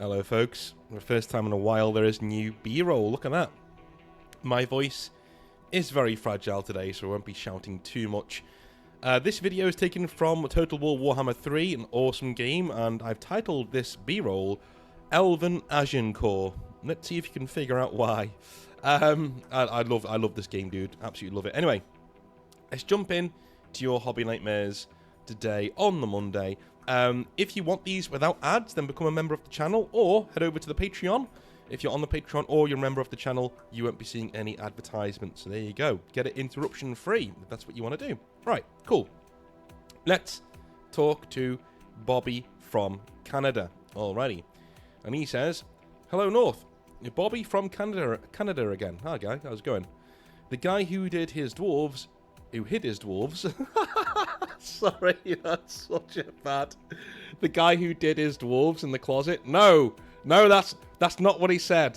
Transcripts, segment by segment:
Hello folks, for the first time in a while there is new B-roll, look at that. My voice is very fragile today, so I won't be shouting too much. This video is taken from Total War Warhammer 3, an awesome game, and I've titled this B-roll Elven Agincourt. Let's see if you can figure out why. I love this game, dude, absolutely love it. Anyway, let's jump in to your hobby nightmares today on the Monday. If you want these without ads, then become a member of the channel, or head over to the Patreon. If you're on the Patreon or you're a member of the channel, you won't be seeing any advertisements. So there you go. Get it interruption free, if that's what you want to do. Right, cool. Let's talk to Bobby from Canada. Alrighty. And he says, "Hello, North. Bobby from Canada again. Hi, guy. How's it going? The guy who hid his dwarves. Sorry, that's such a bad. The guy who did his dwarves in the closet. No, that's not what he said.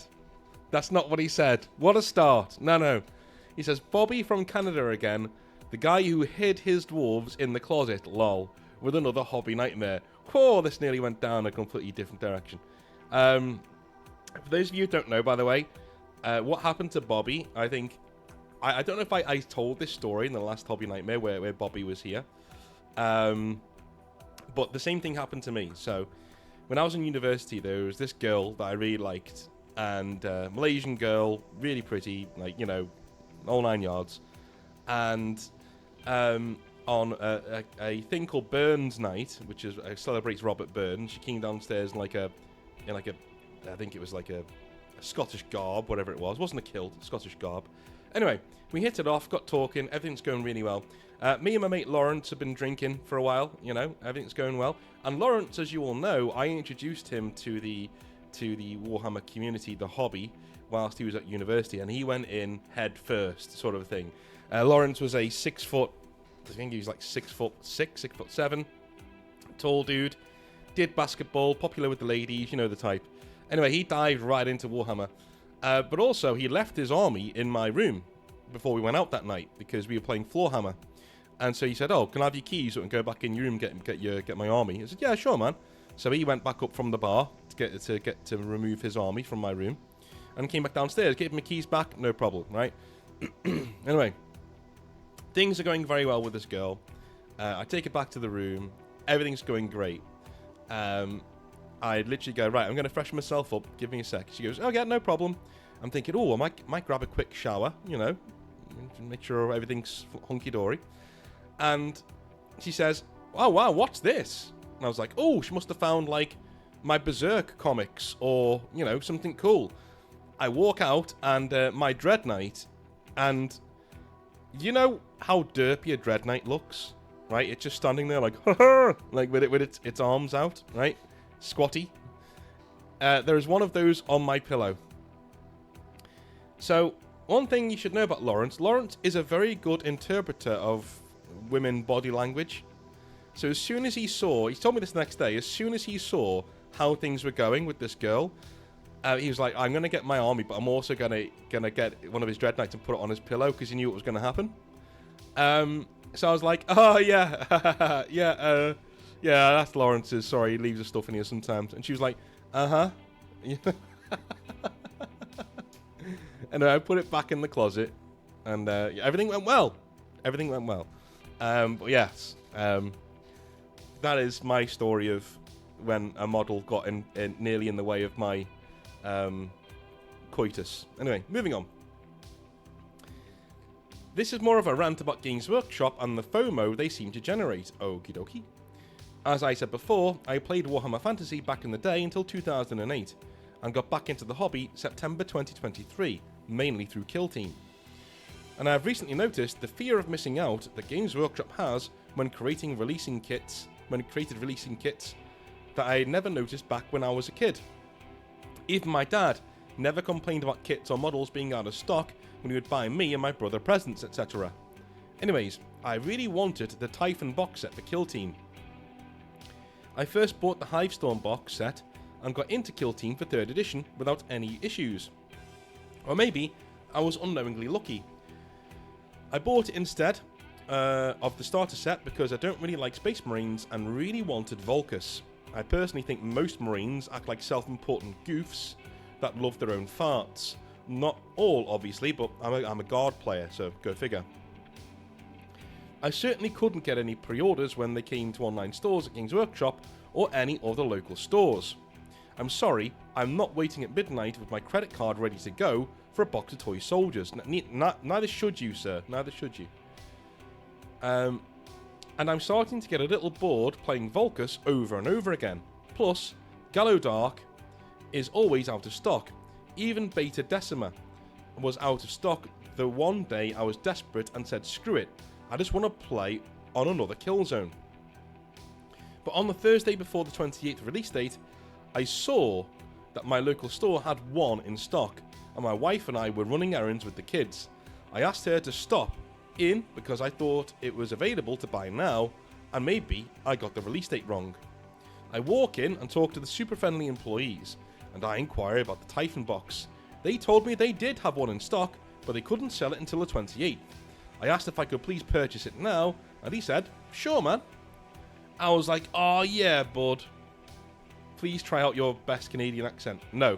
That's not what he said. What a start. No. He says, Bobby from Canada again. The guy who hid his dwarves in the closet, lol, with another hobby nightmare. Whoa, this nearly went down a completely different direction. For those of you who don't know, by the way, what happened to Bobby, I think, I don't know if I told this story in the last Hobby Nightmare where Bobby was here. But the same thing happened to me. So, when I was in university, there was this girl that I really liked. And Malaysian girl, really pretty, like, you know, all 9 yards. And on a thing called Burns Night, which is celebrates Robert Burns, she came downstairs in like a I think it was like a Scottish garb, whatever it was. It wasn't a kilt, Scottish garb. Anyway, we hit it off, got talking, everything's going really well. Me and my mate Lawrence have been drinking for a while, you know, everything's going well. And Lawrence, as you all know, I introduced him to the Warhammer community, the hobby, whilst he was at university, and he went in head first, sort of a thing. Lawrence was a 6 foot, I think he was like 6'6", 6'7", tall dude, did basketball, popular with the ladies, you know the type. Anyway, he dived right into Warhammer. But also, he left his army in my room before we went out that night because we were playing Floorhammer. And so he said, "Oh, can I have your keys so I can go back in your room and get my army?" I said, "Yeah, sure, man." So he went back up from the bar to get to remove his army from my room, and came back downstairs, gave him the keys back, no problem, right? Anyway, things are going very well with this girl. I take her back to the room. Everything's going great. I literally go, right, I'm going to freshen myself up. Give me a sec. She goes, "Oh, yeah, no problem." I'm thinking, oh, I might grab a quick shower, you know, make sure everything's hunky-dory. And she says, "Oh, wow, what's this?" And I was like, oh, she must have found, like, my Berserk comics or, you know, something cool. I walk out and my Dread Knight, and you know how derpy a Dread Knight looks, right? It's just standing there like, like with its arms out, right? Squatty. There is one of those on my pillow. So, one thing you should know about Lawrence is a very good interpreter of women body language. So as soon as he told me this the next day, as soon as he saw how things were going with this girl, he was like, "I'm going to get my army, but I'm also going to get one of his Dread Knights and put it on his pillow," because he knew what was going to happen. So I was like, "Oh, yeah, yeah, that's Lawrence's. Sorry, he leaves his stuff in here sometimes." And she was like, "Uh-huh." And I put it back in the closet, and everything went well. Everything went well. But yes, that is my story of when a model got nearly in the way of my coitus. Anyway, moving on. This is more of a rant about Games Workshop and the FOMO they seem to generate. Okie dokie. As I said before, I played Warhammer Fantasy back in the day until 2008, and got back into the hobby September 2023, mainly through Kill Team. And I have recently noticed the fear of missing out that Games Workshop has when created releasing kits that I had never noticed back when I was a kid. Even my dad never complained about kits or models being out of stock when he would buy me and my brother presents, etc. Anyways, I really wanted the Typhon box set for Kill Team. I first bought the Hivestorm box set and got into Kill Team for 3rd edition without any issues. Or maybe I was unknowingly lucky. I bought it instead of the starter set because I don't really like Space Marines and really wanted Volkus. I personally think most Marines act like self-important goofs that love their own farts. Not all, obviously, but I'm a guard player, so go figure. I certainly couldn't get any pre-orders when they came to online stores at Games Workshop or any other local stores. I'm sorry, I'm not waiting at midnight with my credit card ready to go for a box of toy soldiers. Neither should you, sir. Neither should you. And I'm starting to get a little bored playing Volcus over and over again. Plus, Gallo Dark is always out of stock. Even Beta Decima was out of stock the one day I was desperate and said screw it, I just want to play on another Killzone. But on the Thursday before the 28th release date, I saw that my local store had one in stock, and my wife and I were running errands with the kids. I asked her to stop in because I thought it was available to buy now, and maybe I got the release date wrong. I walk in and talk to the super friendly employees, and I inquire about the Typhon box. They told me they did have one in stock, but they couldn't sell it until the 28th. I asked if I could please purchase it now, and he said, sure man. I was like, oh yeah bud. Please try out your best Canadian accent. No.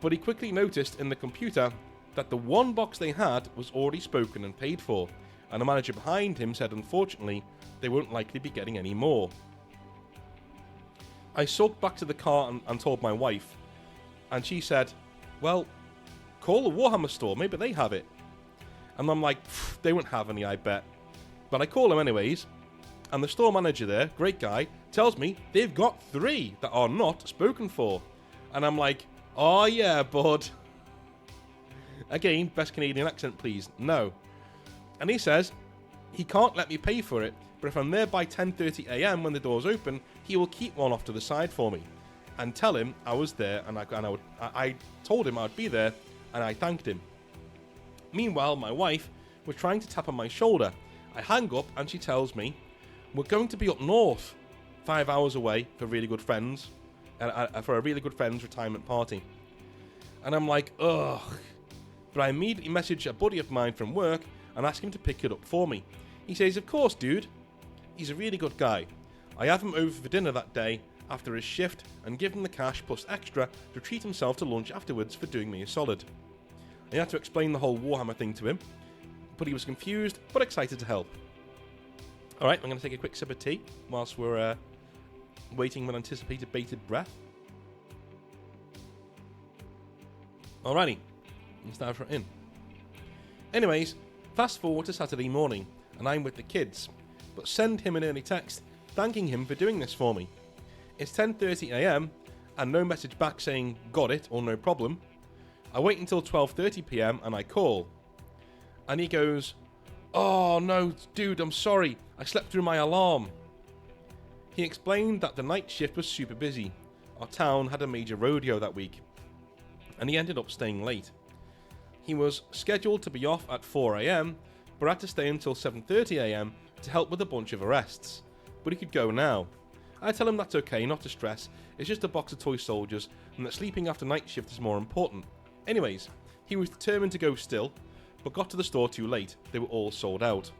But he quickly noticed in the computer that the one box they had was already spoken and paid for, and the manager behind him said unfortunately they won't likely be getting any more. I sulked back to the car and told my wife, and she said, well, call the Warhammer store, maybe they have it. And I'm like, they won't have any, I bet. But I call them anyways, and the store manager there, great guy, tells me they've got 3 that are not spoken for. And I'm like, oh yeah, bud. Again, best Canadian accent, please. No. And he says he can't let me pay for it, but if I'm there by 10:30 a.m. when the doors open, he will keep one off to the side for me. And tell him I was there, and I told him I'd be there, and I thanked him. Meanwhile, my wife was trying to tap on my shoulder. I hang up, and she tells me, we're going to be up north, 5 hours away for really good friends, for a really good friend's retirement party. And I'm like, ugh. But I immediately message a buddy of mine from work and ask him to pick it up for me. He says, of course, dude. He's a really good guy. I have him over for dinner that day after his shift and give him the cash plus extra to treat himself to lunch afterwards for doing me a solid. I had to explain the whole Warhammer thing to him, but he was confused but excited to help. Alright, I'm going to take a quick sip of tea whilst we're waiting with anticipated bated breath. Alrighty, let's dive right in. Anyways, fast forward to Saturday morning, and I'm with the kids, but send him an early text thanking him for doing this for me. It's 10:30 a.m, and no message back saying got it or no problem. I wait until 12:30 p.m. and I call. And he goes, oh no, dude, I'm sorry. I slept through my alarm. He explained that the night shift was super busy. Our town had a major rodeo that week. And he ended up staying late. He was scheduled to be off at 4 a.m, but had to stay until 7:30 a.m. to help with a bunch of arrests. But he could go now. I tell him that's okay, not to stress. It's just a box of toy soldiers, and that sleeping after night shift is more important. Anyways, he was determined to go still, but got to the store too late. They were all sold out.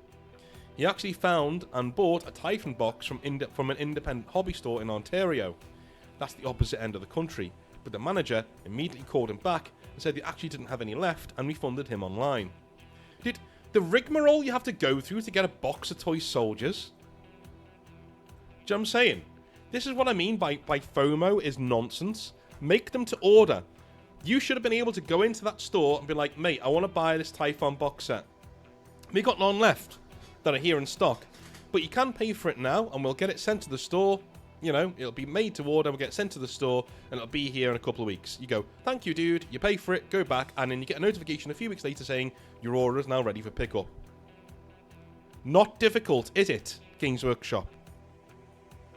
He actually found and bought a Typhon box from an independent hobby store in Ontario. That's the opposite end of the country, but the manager immediately called him back and said they actually didn't have any left and refunded him online. Did the rigmarole you have to go through to get a box of toy soldiers? Do you know what I'm saying? This is what I mean by FOMO is nonsense. Make them to order. You should have been able to go into that store and be like, mate, I want to buy this Typhon box set. We got none left that are here in stock, but you can pay for it now and we'll get it sent to the store. You know, it'll be made to order, we'll get it sent to the store, and it'll be here in a couple of weeks. You go, thank you, dude, you pay for it, go back, and then you get a notification a few weeks later saying your order is now ready for pickup. Not difficult, is it, Games Workshop?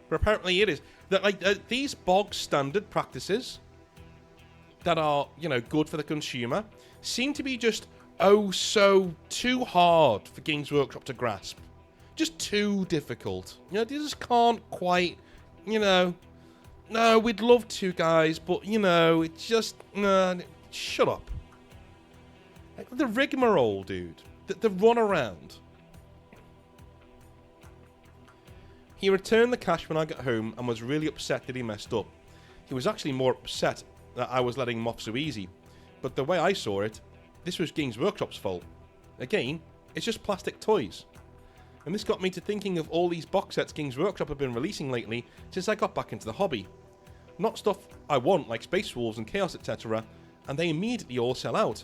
But apparently it is. That these bog standard practices that are, you know, good for the consumer seem to be just oh so too hard for Games Workshop to grasp. Just too difficult. You know, they just can't quite, you know, no, we'd love to, guys, but, you know, it's just, shut up. Like, the rigmarole, dude. The run around. He returned the cash when I got home and was really upset that he messed up. He was actually more upset that I was letting him off so easy. But the way I saw it, this was Games Workshop's fault. Again, it's just plastic toys. And this got me to thinking of all these box sets Games Workshop have been releasing lately since I got back into the hobby. Not stuff I want like Space Wolves and Chaos etc. and they immediately all sell out.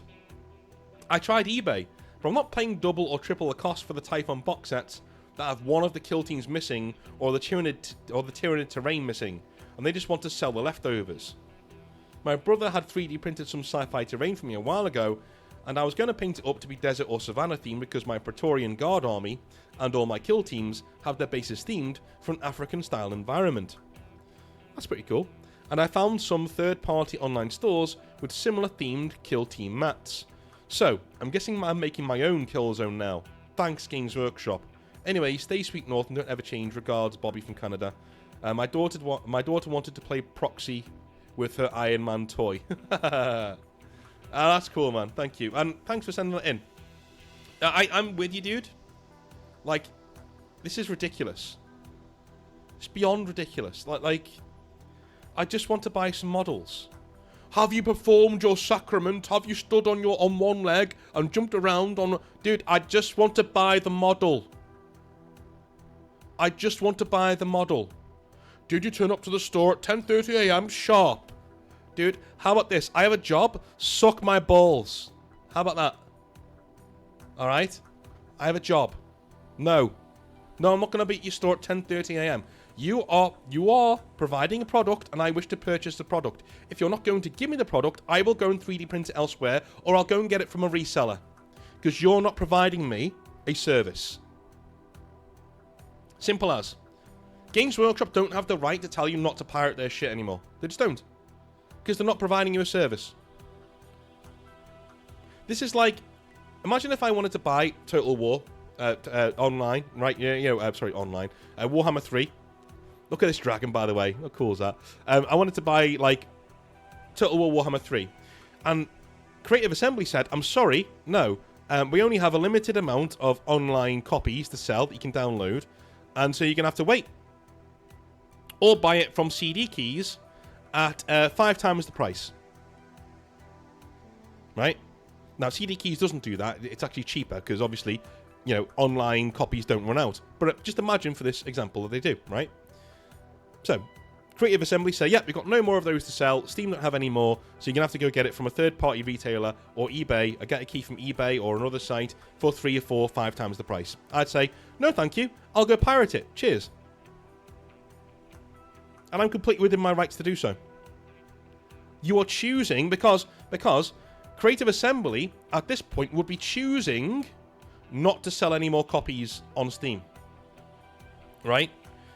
I tried eBay, but I'm not paying double or triple the cost for the Typhon box sets that have one of the kill teams missing or the Tyranid terrain missing, and they just want to sell the leftovers. My brother had 3D printed some sci-fi terrain for me a while ago, and I was going to paint it up to be desert or savannah themed because my Praetorian Guard army and all my kill teams have their bases themed for an African style environment. That's pretty cool. And I found some third-party online stores with similar themed kill team mats. So, I'm guessing I'm making my own kill zone now. Thanks, Games Workshop. Anyway, stay sweet north and don't ever change. Regards, Bobby from Canada. My daughter wanted to play proxy with her Iron Man toy. That's cool, man. Thank you. And thanks for sending that in. I'm with you, dude. Like, this is ridiculous. It's beyond ridiculous. Like, I just want to buy some models. Have you performed your sacrament? Have you stood on one leg and jumped around on... Dude, I just want to buy the model. I just want to buy the model. Did you turn up to the store at 10:30 a.m. sharp? Dude, how about this? I have a job. Suck my balls. How about that? Alright? I have a job. No. No, I'm not going to be at your store at 10:30 a.m. You are providing a product and I wish to purchase the product. If you're not going to give me the product, I will go and 3D print it elsewhere or I'll go and get it from a reseller. Because you're not providing me a service. Simple as. Games Workshop don't have the right to tell you not to pirate their shit anymore. They just don't. Because they're not providing you a service. This is like... Imagine if I wanted to buy Total War online, right? Online. Warhammer 3. Look at this dragon, by the way. How cool is that? I wanted to buy, like, Total War Warhammer 3. And Creative Assembly said, I'm sorry, no. We only have a limited amount of online copies to sell that you can download. And so you're going to have to wait. Or buy it from CD Keys at 5 times the price. Right? Now, CD Keys doesn't do that. It's actually cheaper because, obviously, you know, online copies don't run out. But just imagine for this example that they do, right? So, Creative Assembly say, yeah, we've got no more of those to sell. Steam don't have any more, so you're going to have to go get it from a third-party retailer or eBay, or get a key from eBay or another site for 3 or 4 or 5 times the price. I'd say, no thank you, I'll go pirate it. Cheers. And I'm completely within my rights to do so. You are choosing, because Creative Assembly, at this point, would be choosing not to sell any more copies on Steam. Right?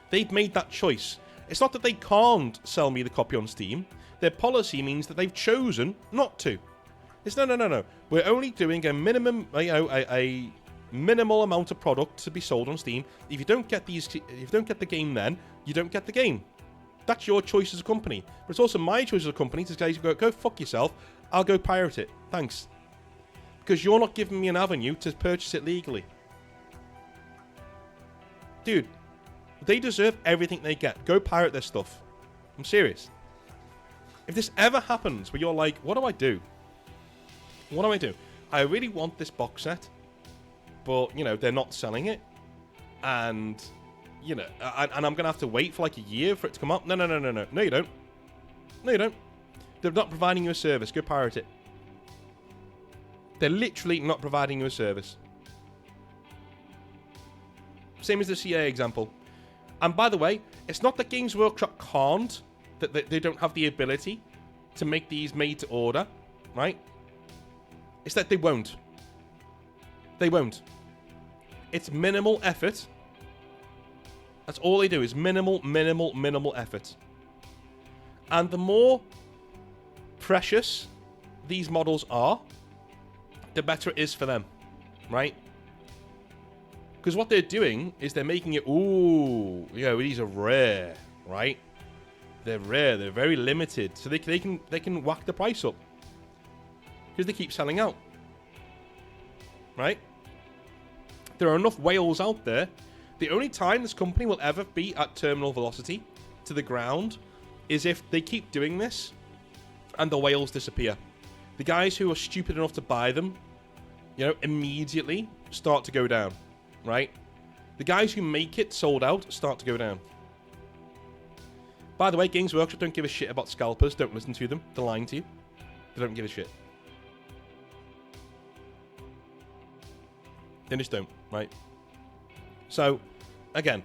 They've made that choice. It's not that they can't sell me the copy on Steam. Their policy means that they've chosen not to. It's no. We're only doing a minimum, a minimal amount of product to be sold on Steam. If you don't get the game, then you don't get the game. That's your choice as a company. But it's also my choice as a company to say, go fuck yourself. I'll go pirate it. Thanks. Because you're not giving me an avenue to purchase it legally. Dude. They deserve everything they get. Go pirate their stuff. I'm serious. If this ever happens where you're like, what do I do? What do I do? I really want this box set, but, you know, they're not selling it. And, you know, and I'm going to have to wait for like a year for it to come up. No. No, you don't. No, you don't. They're not providing you a service. Go pirate it. They're literally not providing you a service. Same as the CA example. And by the way, it's not that Games Workshop can't, that they don't have the ability to make these made to order, right? It's that they won't. They won't. It's minimal effort. That's all they do is minimal effort. And the more precious these models are, the better it is for them, right? Because what they're doing is they're making it, ooh, you know, these are rare, right? They're rare, they're very limited, so they can whack the price up because they keep selling out, right? There are enough whales out there The only time this company will ever be at terminal velocity to the ground is if they keep doing this and the whales disappear. The guys who are stupid enough to buy them, you know, immediately start to go down, right? The guys who make it sold out start to go down. By the way, Games Workshop don't give a shit about scalpers. Don't listen to them. They're lying to you. They don't give a shit. They just don't, right? So, again,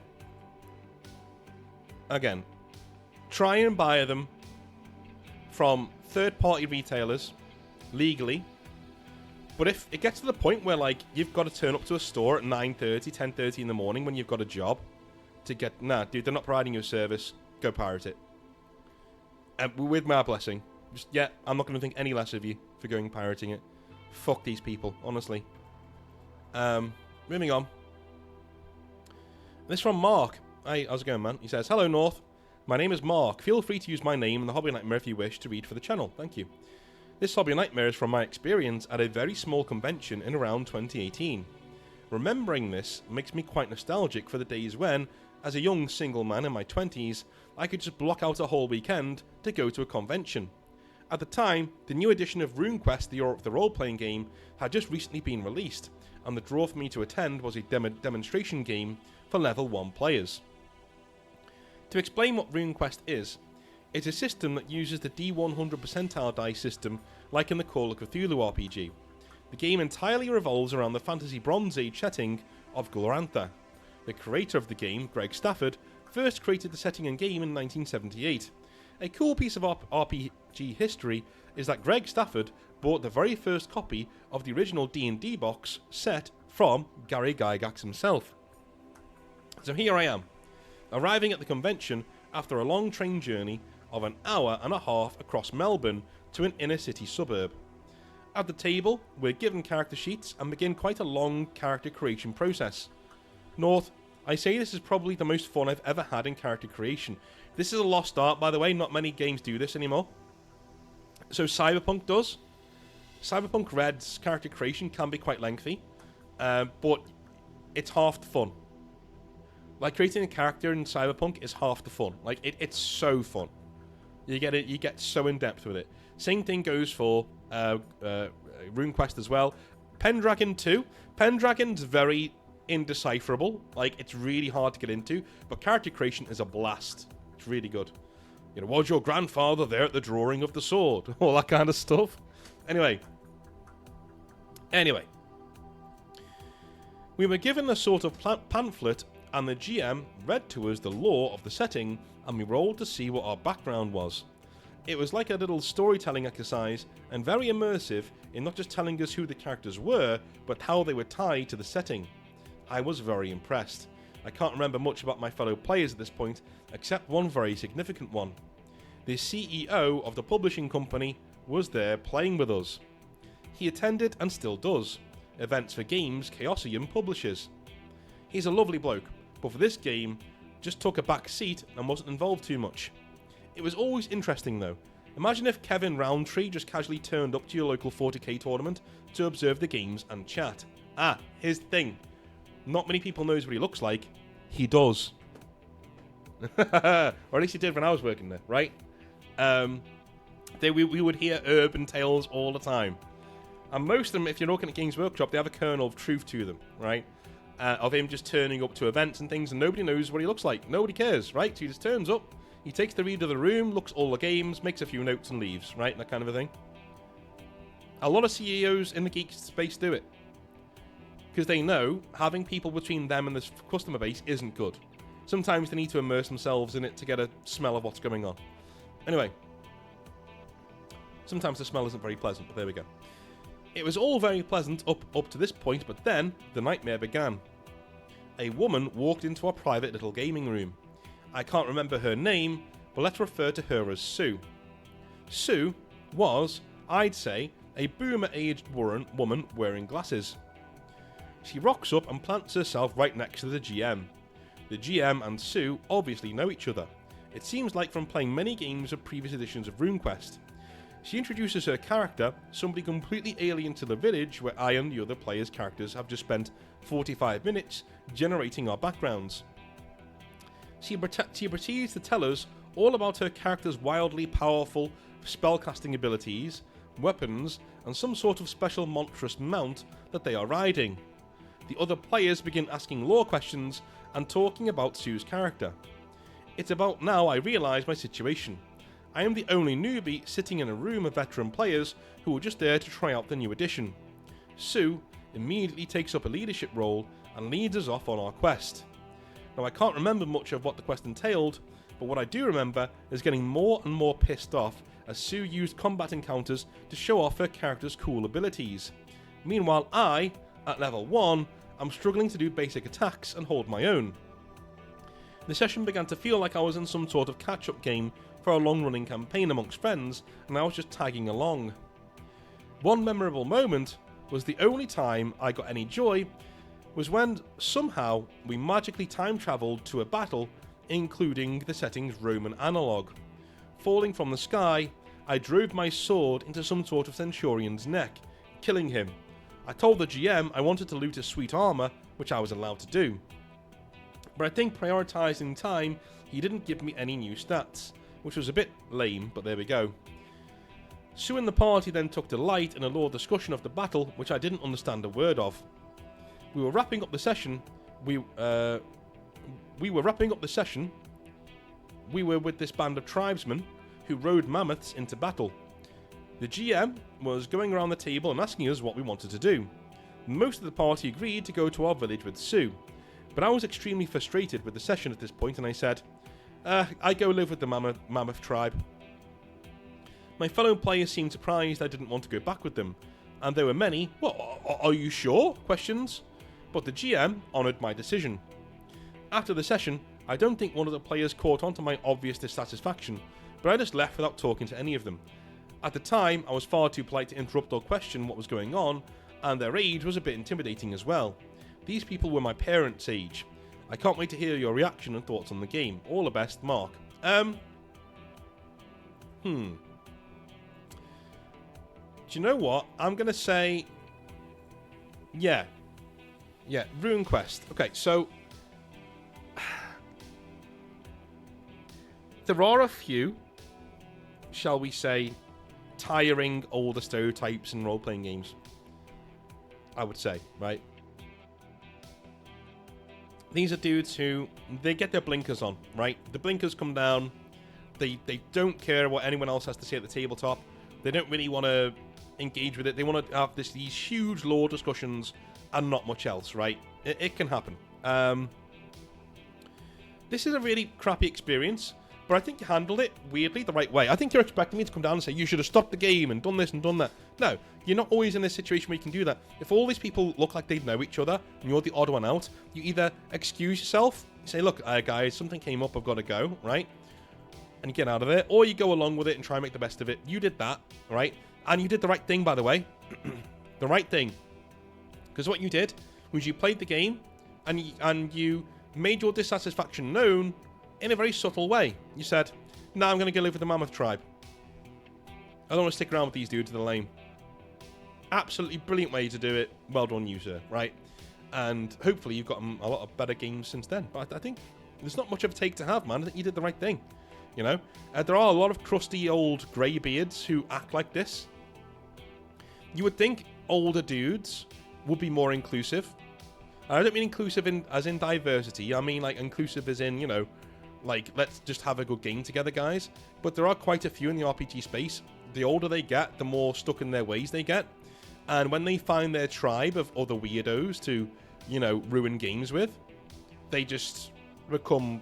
try and buy them from third-party retailers legally. But if it gets to the point where, like, you've got to turn up to a store at 9:30, 10:30 in the morning when you've got a job to get... Nah, dude, they're not providing you a service. Go pirate it. With my blessing. Just, yeah, I'm not going to think any less of you for going pirating it. Fuck these people, honestly. Moving on. This from Mark. Hey, how's it going, man? He says, "Hello, North. My name is Mark. Feel free to use my name in the Hobby Nightmare if you wish to read for the channel. Thank you. This Hobby Nightmare is from my experience at a very small convention in around 2018. Remembering this makes me quite nostalgic for the days when, as a young single man in my 20s, I could just block out a whole weekend to go to a convention. At the time, the new edition of Rune Quest, the role-playing game, had just recently been released, and the draw for me to attend was a demonstration game for level 1 players. To explain what Rune Quest is, it's a system that uses the D100 percentile dice system like in the Call of Cthulhu RPG. The game entirely revolves around the fantasy Bronze Age setting of Glorantha. The creator of the game, Greg Stafford, first created the setting and game in 1978. A cool piece of RPG history is that Greg Stafford bought the very first copy of the original D&D box set from Gary Gygax himself. So here I am, arriving at the convention after a long train journey of an hour and a half across Melbourne to an inner city suburb. At the table, we're given character sheets and begin quite a long character creation process. North, I say this is probably the most fun I've ever had in character creation. This is a lost art, by the way. Not many games do this anymore. So Cyberpunk does. Cyberpunk Red's character creation can be quite lengthy, but it's half the fun. Like, creating a character in Cyberpunk is half the fun. Like, it's so fun. You get so in depth with it. Same thing goes for Rune Quest as well. Pendragon 2. Pendragon's very indecipherable. Like, it's really hard to get into, but character creation is a blast. It's really good. You know, was your grandfather there at the drawing of the sword? All that kind of stuff. Anyway. We were given a sort of pamphlet, and the GM read to us the lore of the setting, and we rolled to see what our background was. It was like a little storytelling exercise, and very immersive in not just telling us who the characters were, but how they were tied to the setting. I was very impressed. I can't remember much about my fellow players at this point, except one very significant one. The CEO of the publishing company was there playing with us. He attended, and still does, events for games Chaosium publishes. He's a lovely bloke, but for this game, just took a back seat and wasn't involved too much. It was always interesting though. Imagine if Kevin Roundtree just casually turned up to your local 40k tournament to observe the games and chat. Ah, here's the thing. Not many people knows what he looks like. He does. Or at least he did when I was working there, right? We would hear urban tales all the time. And most of them, if you're looking at Games Workshop, they have a kernel of truth to them, right? Of him just turning up to events and things, and nobody knows what he looks like. Nobody cares, right? So he just turns up, he takes the read of the room, looks at all the games, makes a few notes and leaves, right? That kind of a thing. A lot of CEOs in the geek space do it. Because they know having people between them and this customer base isn't good. Sometimes they need to immerse themselves in it to get a smell of what's going on. Anyway. Sometimes the smell isn't very pleasant, but there we go. It was all very pleasant up to this point, but then the nightmare began. A woman walked into our private little gaming room. I can't remember her name, but let's refer to her as Sue. Sue was, I'd say, a boomer-aged woman wearing glasses. She rocks up and plants herself right next to the GM. The GM and Sue obviously know each other. It seems like from playing many games of previous editions of Rune Quest. She introduces her character, somebody completely alien to the village where I and the other players' characters have just spent 45 minutes generating our backgrounds. She proceeds to tell us all about her character's wildly powerful spellcasting abilities, weapons, and some sort of special monstrous mount that they are riding. The other players begin asking lore questions and talking about Sue's character. It's about now I realise my situation. I am the only newbie sitting in a room of veteran players who were just there to try out the new edition. Sue immediately takes up a leadership role and leads us off on our quest. Now I can't remember much of what the quest entailed, but what I do remember is getting more and more pissed off as Sue used combat encounters to show off her character's cool abilities. Meanwhile I, at level 1, am struggling to do basic attacks and hold my own. The session began to feel like I was in some sort of catch-up game for a long-running campaign amongst friends, and I was just tagging along. One memorable moment was the only time I got any joy was when somehow we magically time-travelled to a battle including the setting's Roman analogue. Falling from the sky, I drove my sword into some sort of centurion's neck, killing him. I told the GM I wanted to loot his sweet armour, which I was allowed to do. But I think prioritising time, he didn't give me any new stats, which was a bit lame, but there we go. Sue and the party then took delight in a lore discussion of the battle, which I didn't understand a word of. We were wrapping up the session. We were with this band of tribesmen who rode mammoths into battle. The GM was going around the table and asking us what we wanted to do. Most of the party agreed to go to our village with Sue, but I was extremely frustrated with the session at this point, and I said, I go live with the mammoth tribe. My fellow players seemed surprised I didn't want to go back with them, and there were many, are you sure? Questions. But the GM honoured my decision. After the session, I don't think one of the players caught on to my obvious dissatisfaction, but I just left without talking to any of them. At the time, I was far too polite to interrupt or question what was going on, and their age was a bit intimidating as well. These people were my parents' age. I can't wait to hear your reaction and thoughts on the game. All the best, Mark. Do you know what? I'm going to say... Yeah, Rune Quest. Okay, so... there are a few, shall we say, tiring older stereotypes in role-playing games. I would say, right? These are dudes who, they get their blinkers on, right? The blinkers come down. They don't care what anyone else has to say at the tabletop. They don't really want to engage with it. They want to have these huge lore discussions and not much else, right? It can happen. This is a really crappy experience, but I think you handled it weirdly the right way. I think you're expecting me to come down and say, you should have stopped the game and done this and done that. No, you're not always in a situation where you can do that. If all these people look like they know each other and you're the odd one out, you either excuse yourself, say, look, guys, something came up, I've got to go, right? And you get out of it, or you go along with it and try and make the best of it. You did that, right? And you did the right thing, by the way. The right thing. Because what you did was you played the game and you made your dissatisfaction known in a very subtle way. You said, nah, I'm going to go live with the mammoth tribe. I don't want to stick around with these dudes, they're lame. Absolutely brilliant way to do it. Well done, you, sir, right? And hopefully you've gotten a lot of better games since then. But I think there's not much of a take to have, man. I think you did the right thing. You know? There are a lot of crusty old greybeards who act like this. You would think older dudes would be more inclusive. I don't mean inclusive as in diversity. I mean like inclusive as in, you know, like let's just have a good game together, guys. But there are quite a few in the RPG space. The older they get, the more stuck in their ways they get. And when they find their tribe of other weirdos to, you know, ruin games with, they just become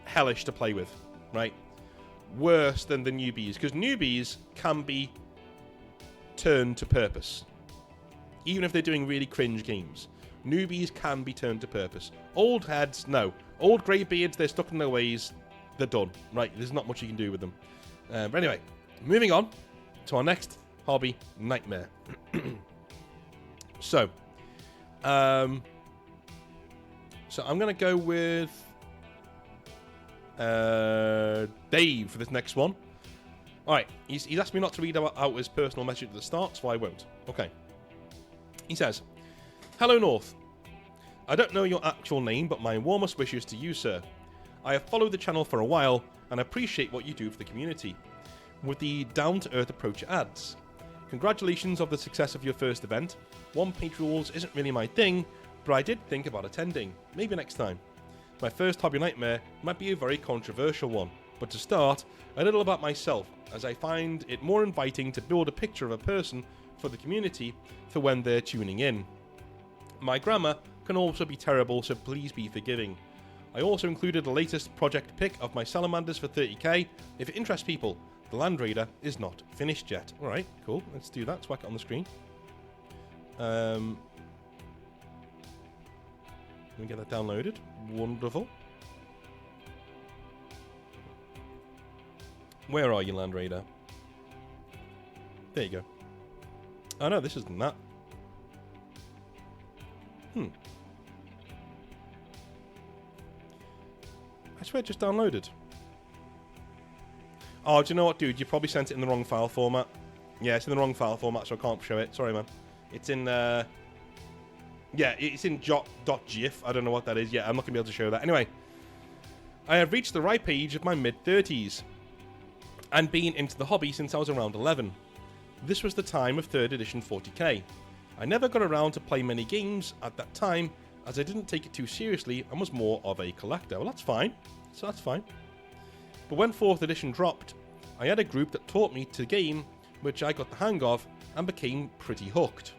hellish to play with, right? Worse than the newbies, because newbies can be turned to purpose. Even if they're doing really cringe games, newbies can be turned to purpose. Old heads, no. Old greybeards, they're stuck in their ways. They're done, right? There's not much you can do with them. But anyway, moving on to our next hobby, nightmare. So I'm going to go with Dave for this next one. Alright, he's asked me not to read out his personal message at the start, so I won't. Okay. He says, "Hello, North. I don't know your actual name, but my warmest wishes to you, sir. I have followed the channel for a while, and appreciate what you do for the community, with the down-to-earth approach it adds. Congratulations on the success of your first event. One-page rules isn't really my thing, but I did think about attending. Maybe next time. My first hobby nightmare might be a very controversial one, but to start, a little about myself, as I find it more inviting to build a picture of a person for the community for when they're tuning in. My grammar can also be terrible, so please be forgiving. I also included the latest project pick of my salamanders for 30k. If it interests people, the Land Raider is not finished yet." Alright, cool. Let's do that. Let's whack it on the screen. Let me get that downloaded. Wonderful. Where are you, Land Raider? There you go. Oh no, this isn't that. I swear it just downloaded. Oh, do you know what, dude? You probably sent it in the wrong file format. Yeah, it's in the wrong file format, so I can't show it. Sorry, man. It's in, yeah, it's in .gif. I don't know what that is. Yeah, I'm not going to be able to show that. Anyway, I have reached the ripe age of my mid-30s and been into the hobby since I was around 11. This was the time of 3rd edition 40k. I never got around to play many games at that time, as I didn't take it too seriously and was more of a collector. Well, that's fine. So that's fine. But when 4th edition dropped, I had a group that taught me to game, which I got the hang of and became pretty hooked.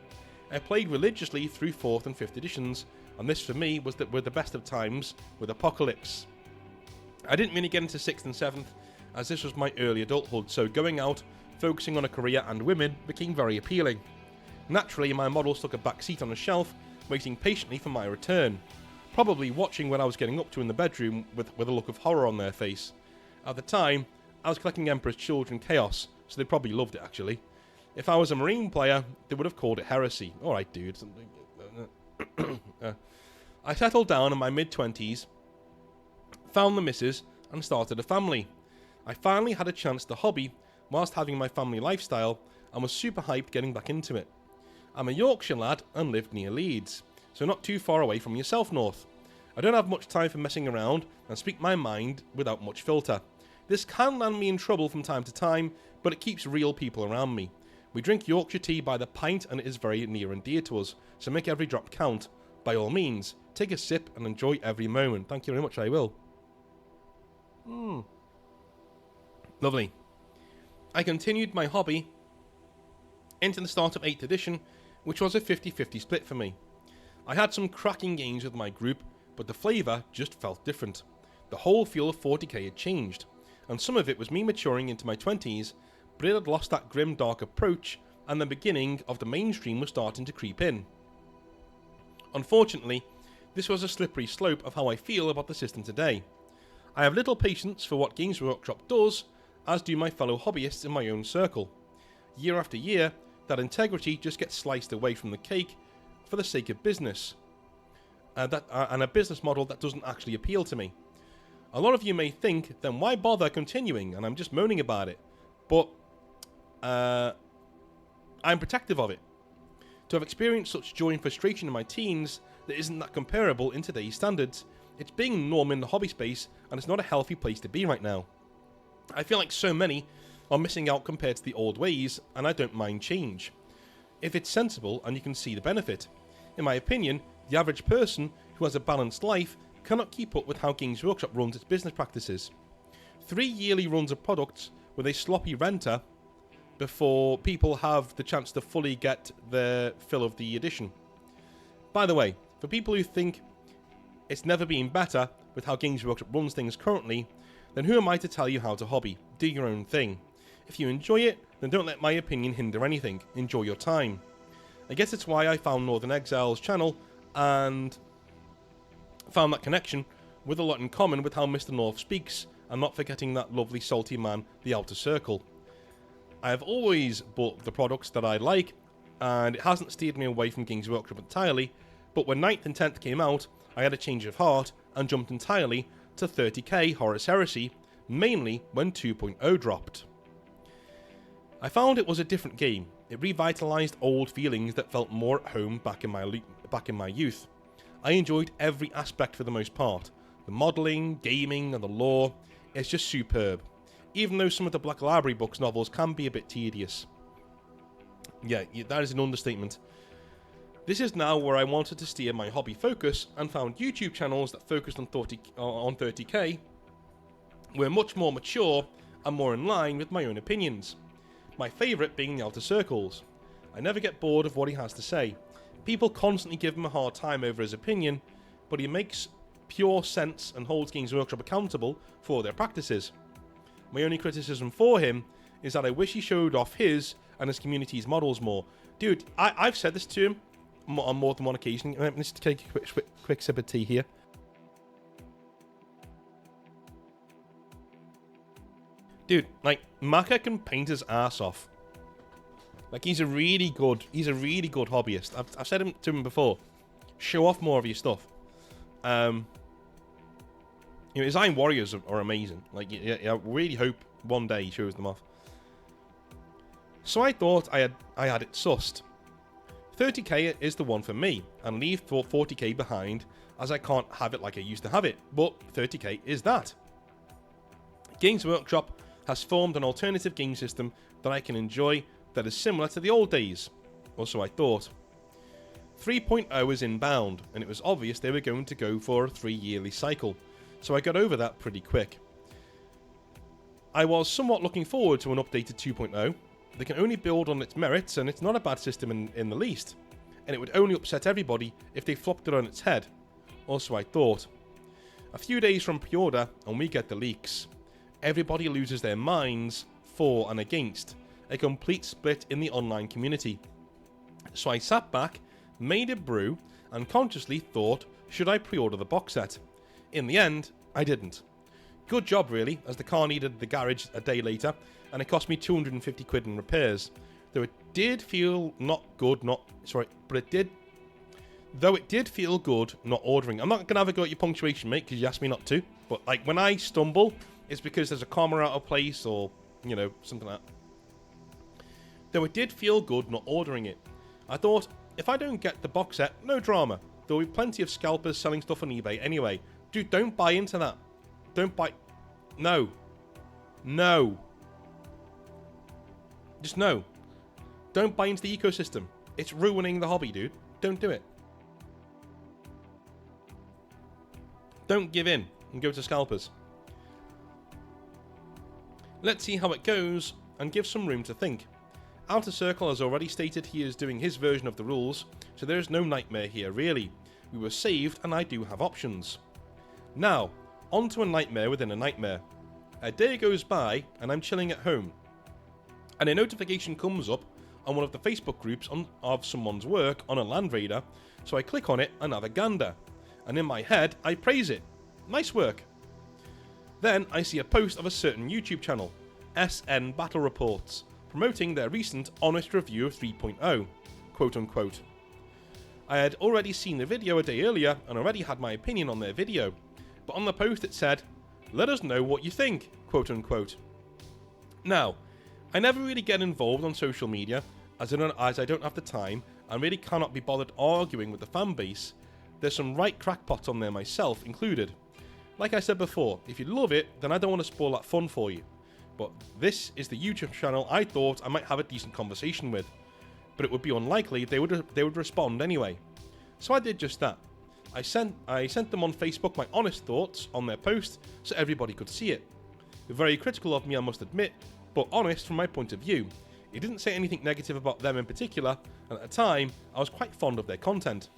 I played religiously through 4th and 5th editions, and this for me was were the best of times with Apocalypse. I didn't really get into 6th and 7th, as this was my early adulthood, so going out, focusing on a career and women became very appealing. Naturally, my models took a back seat on a shelf, waiting patiently for my return, probably watching what I was getting up to in the bedroom with a look of horror on their face. At the time, I was collecting Emperor's Children Chaos, so they probably loved it actually. If I was a Marine player, they would have called it Heresy. Alright, dude. I settled down in my mid-20s, found the missus, and started a family. I finally had a chance to hobby whilst having my family lifestyle, and was super hyped getting back into it. I'm a Yorkshire lad and lived near Leeds, so not too far away from yourself, North. I don't have much time for messing around and speak my mind without much filter. This can land me in trouble from time to time, but it keeps real people around me. We drink Yorkshire tea by the pint and it is very near and dear to us, so make every drop count. By all means, take a sip and enjoy every moment. Thank you very much, I will. Lovely. I continued my hobby into the start of 8th edition, which was a 50-50 split for me. I had some cracking games with my group, but the flavour just felt different. The whole feel of 40k had changed, and some of it was me maturing into my 20s, but it had lost that grim dark approach, and the beginning of the mainstream was starting to creep in. Unfortunately, this was a slippery slope of how I feel about the system today. I have little patience for what Games Workshop does, as do my fellow hobbyists in my own circle. Year after year, that integrity just gets sliced away from the cake for the sake of business, and a business model that doesn't actually appeal to me. A lot of you may think, then why bother continuing, and I'm just moaning about it, but I'm protective of it. To have experienced such joy and frustration in my teens that isn't that comparable in today's standards, it's being the norm in the hobby space, and it's not a healthy place to be right now. I feel like so many are missing out compared to the old ways, and I don't mind change, if it's sensible and you can see the benefit. In my opinion, the average person who has a balanced life cannot keep up with how Games Workshop runs its business practices. 3 yearly runs of products with a sloppy renter before people have the chance to fully get their fill of the edition. By the way, for people who think it's never been better with how Games Workshop runs things currently, then who am I to tell you how to hobby? Do your own thing. If you enjoy it, then don't let my opinion hinder anything. Enjoy your time. I guess it's why I found Northern Exile's channel and found that connection with a lot in common with how Mr. North speaks, and not forgetting that lovely salty man, the Outer Circle. I have always bought the products that I like, and it hasn't steered me away from Games Workshop entirely, but when 9th and 10th came out, I had a change of heart and jumped entirely to 30k Horus Heresy, mainly when 2.0 dropped. I found it was a different game. It revitalized old feelings that felt more at home back in my youth. I enjoyed every aspect for the most part. The modelling, gaming, and the lore. It's just superb. Even though some of the Black Library books novels can be a bit tedious. Yeah, that is an understatement. This is now where I wanted to steer my hobby focus and found YouTube channels that focused on 30k were much more mature and more in line with my own opinions. My favourite being the Outer Circles. I never get bored of what he has to say. People constantly give him a hard time over his opinion, but he makes pure sense and holds Games Workshop accountable for their practices. My only criticism for him is that I wish he showed off his and his community's models more. Dude, I've said this to him on more than one occasion. Let's take a quick sip of tea here. Dude, like, Maka can paint his ass off. Like, he's a really good hobbyist. I've said to him before, show off more of your stuff. His Iron Warriors are amazing. Like, I really hope one day he shows them off. So I thought I had it sussed. 30k is the one for me, and leave 40k behind, as I can't have it like I used to have it, but 30k is that. Games Workshop has formed an alternative game system that I can enjoy that is similar to the old days, or so I thought. 3.0 is inbound, and it was obvious they were going to go for a 3-yearly cycle, so I got over that pretty quick. I was somewhat looking forward to an updated 2.0. They can only build on its merits, and it's not a bad system in the least, and it would only upset everybody if they flopped it on its head, or so I thought. A few days from pre-order, and we get the leaks. Everybody loses their minds for and against, a complete split in the online community. So I sat back, made a brew, and consciously thought, should I pre-order the box set? In the end, I didn't. Good job really, as the car needed the garage a day later, and it cost me 250 quid in repairs. Though it did feel it did feel good not ordering. I'm not going to have a go at your punctuation, mate, because you asked me not to. But, like, when I stumble, it's because there's a comma out of place or, something like that. Though it did feel good not ordering it. I thought, if I don't get the box set, no drama. There'll be plenty of scalpers selling stuff on eBay anyway. Dude, don't buy into that. Don't buy... No. No. Just no. Don't buy into the ecosystem. It's ruining the hobby, dude. Don't do it. Don't give in and go to scalpers. Let's see how it goes and give some room to think. Outer Circle has already stated he is doing his version of the rules, so there is no nightmare here really. We were saved and I do have options. Now, on to a nightmare within a nightmare. A day goes by and I'm chilling at home, and a notification comes up on one of the Facebook groups of someone's work on a Land Raider, so I click on it and have a gander, and in my head I praise it. Nice work. Then I see a post of a certain YouTube channel, SN Battle Reports, promoting their recent honest review of 3.0, quote unquote. I had already seen the video a day earlier and already had my opinion on their video, but on the post it said, let us know what you think, quote unquote. Now, I never really get involved on social media, as I don't have the time and really cannot be bothered arguing with the fan base. There's some right crackpots on there, myself included. Like I said before, if you love it, then I don't want to spoil that fun for you. But this is the YouTube channel I thought I might have a decent conversation with, but it would be unlikely they would respond anyway. So I did just that. I sent them on Facebook my honest thoughts on their post so everybody could see it. They're very critical of me, I must admit, but honest from my point of view. It didn't say anything negative about them in particular, and at the time, I was quite fond of their content.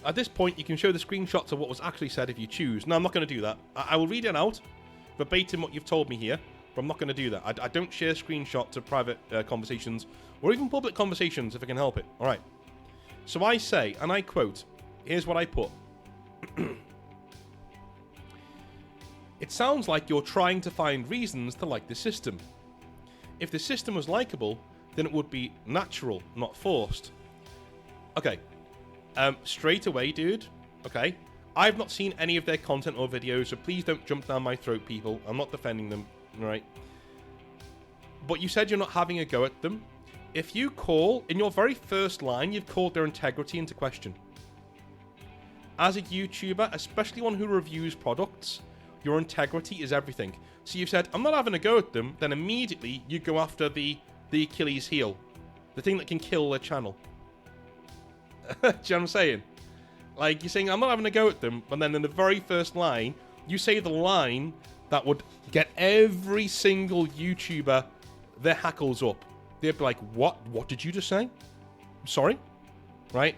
At this point, you can show the screenshots of what was actually said if you choose. No, I'm not going to do that. I will read it out, verbatim what you've told me here, but I'm not going to do that. I don't share screenshots of private conversations, or even public conversations if I can help it. Alright. So I say, and I quote, here's what I put. It sounds like you're trying to find reasons to like the system. If the system was likable, then it would be natural, not forced. Okay. Straight away, dude. Okay. I've not seen any of their content or videos, so please don't jump down my throat, people. I'm not defending them, right? but you said you're not having a go at them. If you call, in your very first line, you've called their integrity into question. As a YouTuber, especially one who reviews products, your integrity is everything. So you've said, I'm not having a go at them, then immediately you go after the Achilles heel. The thing that can kill their channel. Do you know what I'm saying? Like, you're saying, I'm not having a go at them, and then in the very first line, you say the line that would get every single YouTuber their hackles up. They'd be like, what? What did you just say? Sorry? Right?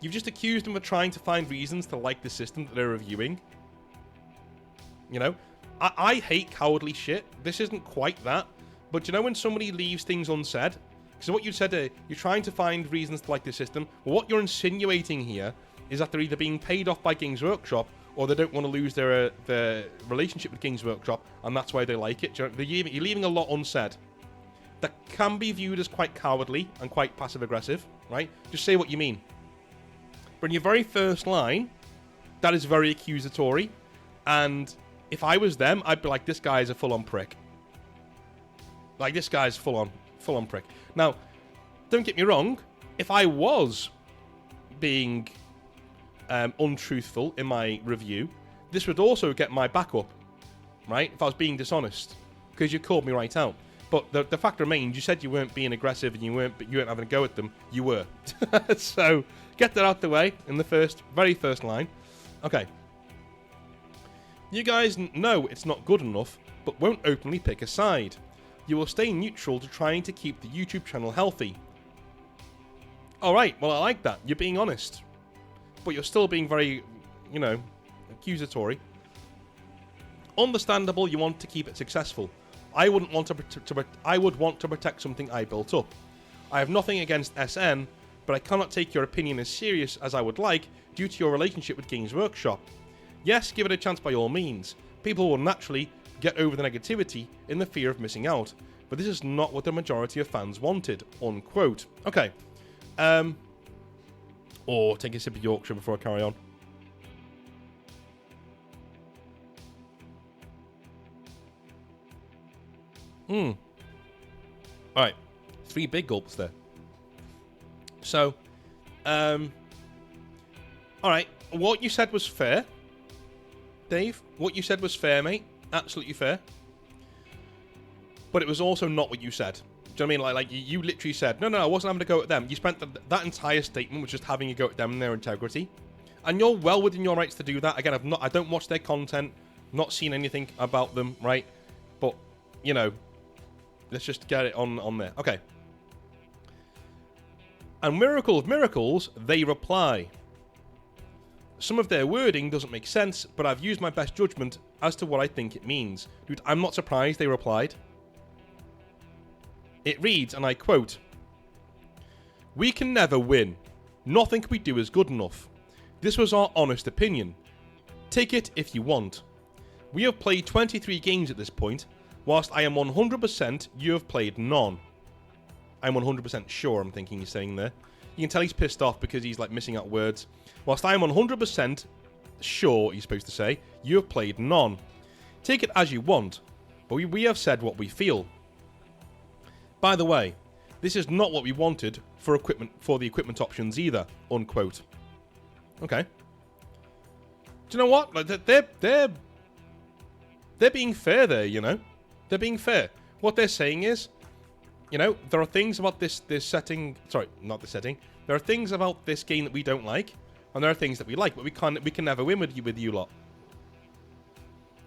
You've just accused them of trying to find reasons to like the system that they're reviewing. You know? I hate cowardly shit. This isn't quite that. But you know when somebody leaves things unsaid? Because what you said, you're trying to find reasons to like the system. Well, what you're insinuating here is that they're either being paid off by Games Workshop or they don't want to lose their relationship with Games Workshop, and that's why they like it. You're leaving a lot unsaid. That can be viewed as quite cowardly and quite passive-aggressive, right? Just say what you mean. But in your very first line, that is very accusatory, and if I was them, I'd be like, this guy is a full-on prick. Like, this guy's full-on prick. Now, don't get me wrong, if I was being untruthful in my review, this would also get my back up, right? If I was being dishonest, because you called me right out. But the fact remains, you said you weren't being aggressive and you weren't having a go at them. You were. So get that out the way in the very first line. Okay. You guys know it's not good enough, but won't openly pick a side. You will stay neutral to trying to keep the YouTube channel healthy. Alright, well I like that. You're being honest. But you're still being very, you know, accusatory. Understandable, you want to keep it successful. I would want to protect something I built up. I have nothing against SN, but I cannot take your opinion as serious as I would like due to your relationship with Games Workshop. Yes, give it a chance by all means. People will naturally get over the negativity in the fear of missing out, but this is not what the majority of fans wanted, unquote. Okay. Or take a sip of Yorkshire before I carry on. Alright. 3 big gulps there. So, alright. What you said was fair, Dave. What you said was fair, mate. Absolutely fair. But it was also not what you said. Do you know what I mean? Like you literally said, no, I wasn't having a go at them. You spent that entire statement was just having a go at them and their integrity. And you're well within your rights to do that. Again, I don't watch their content, not seen anything about them, right? But, you know, let's just get it on there. Okay. And miracle of miracles, they reply. Some of their wording doesn't make sense, but I've used my best judgment as to what I think it means. Dude, I'm not surprised they replied. It reads, and I quote, "We can never win. Nothing we do is good enough. This was our honest opinion. Take it if you want. We have played 23 games at this point. Whilst I am 100%, you have played none." I'm 100% sure, I'm thinking he's saying there. You can tell he's pissed off because he's like missing out words. Whilst I am 100% sure, he's supposed to say, you have played none. Take it as you want, but we have said what we feel. By the way, this is not what we wanted for the equipment options either, unquote. Okay. Do you know what? Like they're being fair there, you know? They're being fair. What they're saying is, you know, there are things about this setting, sorry, not the setting. There are things about this game that we don't like, and there are things that we like, but we can never win with you lot.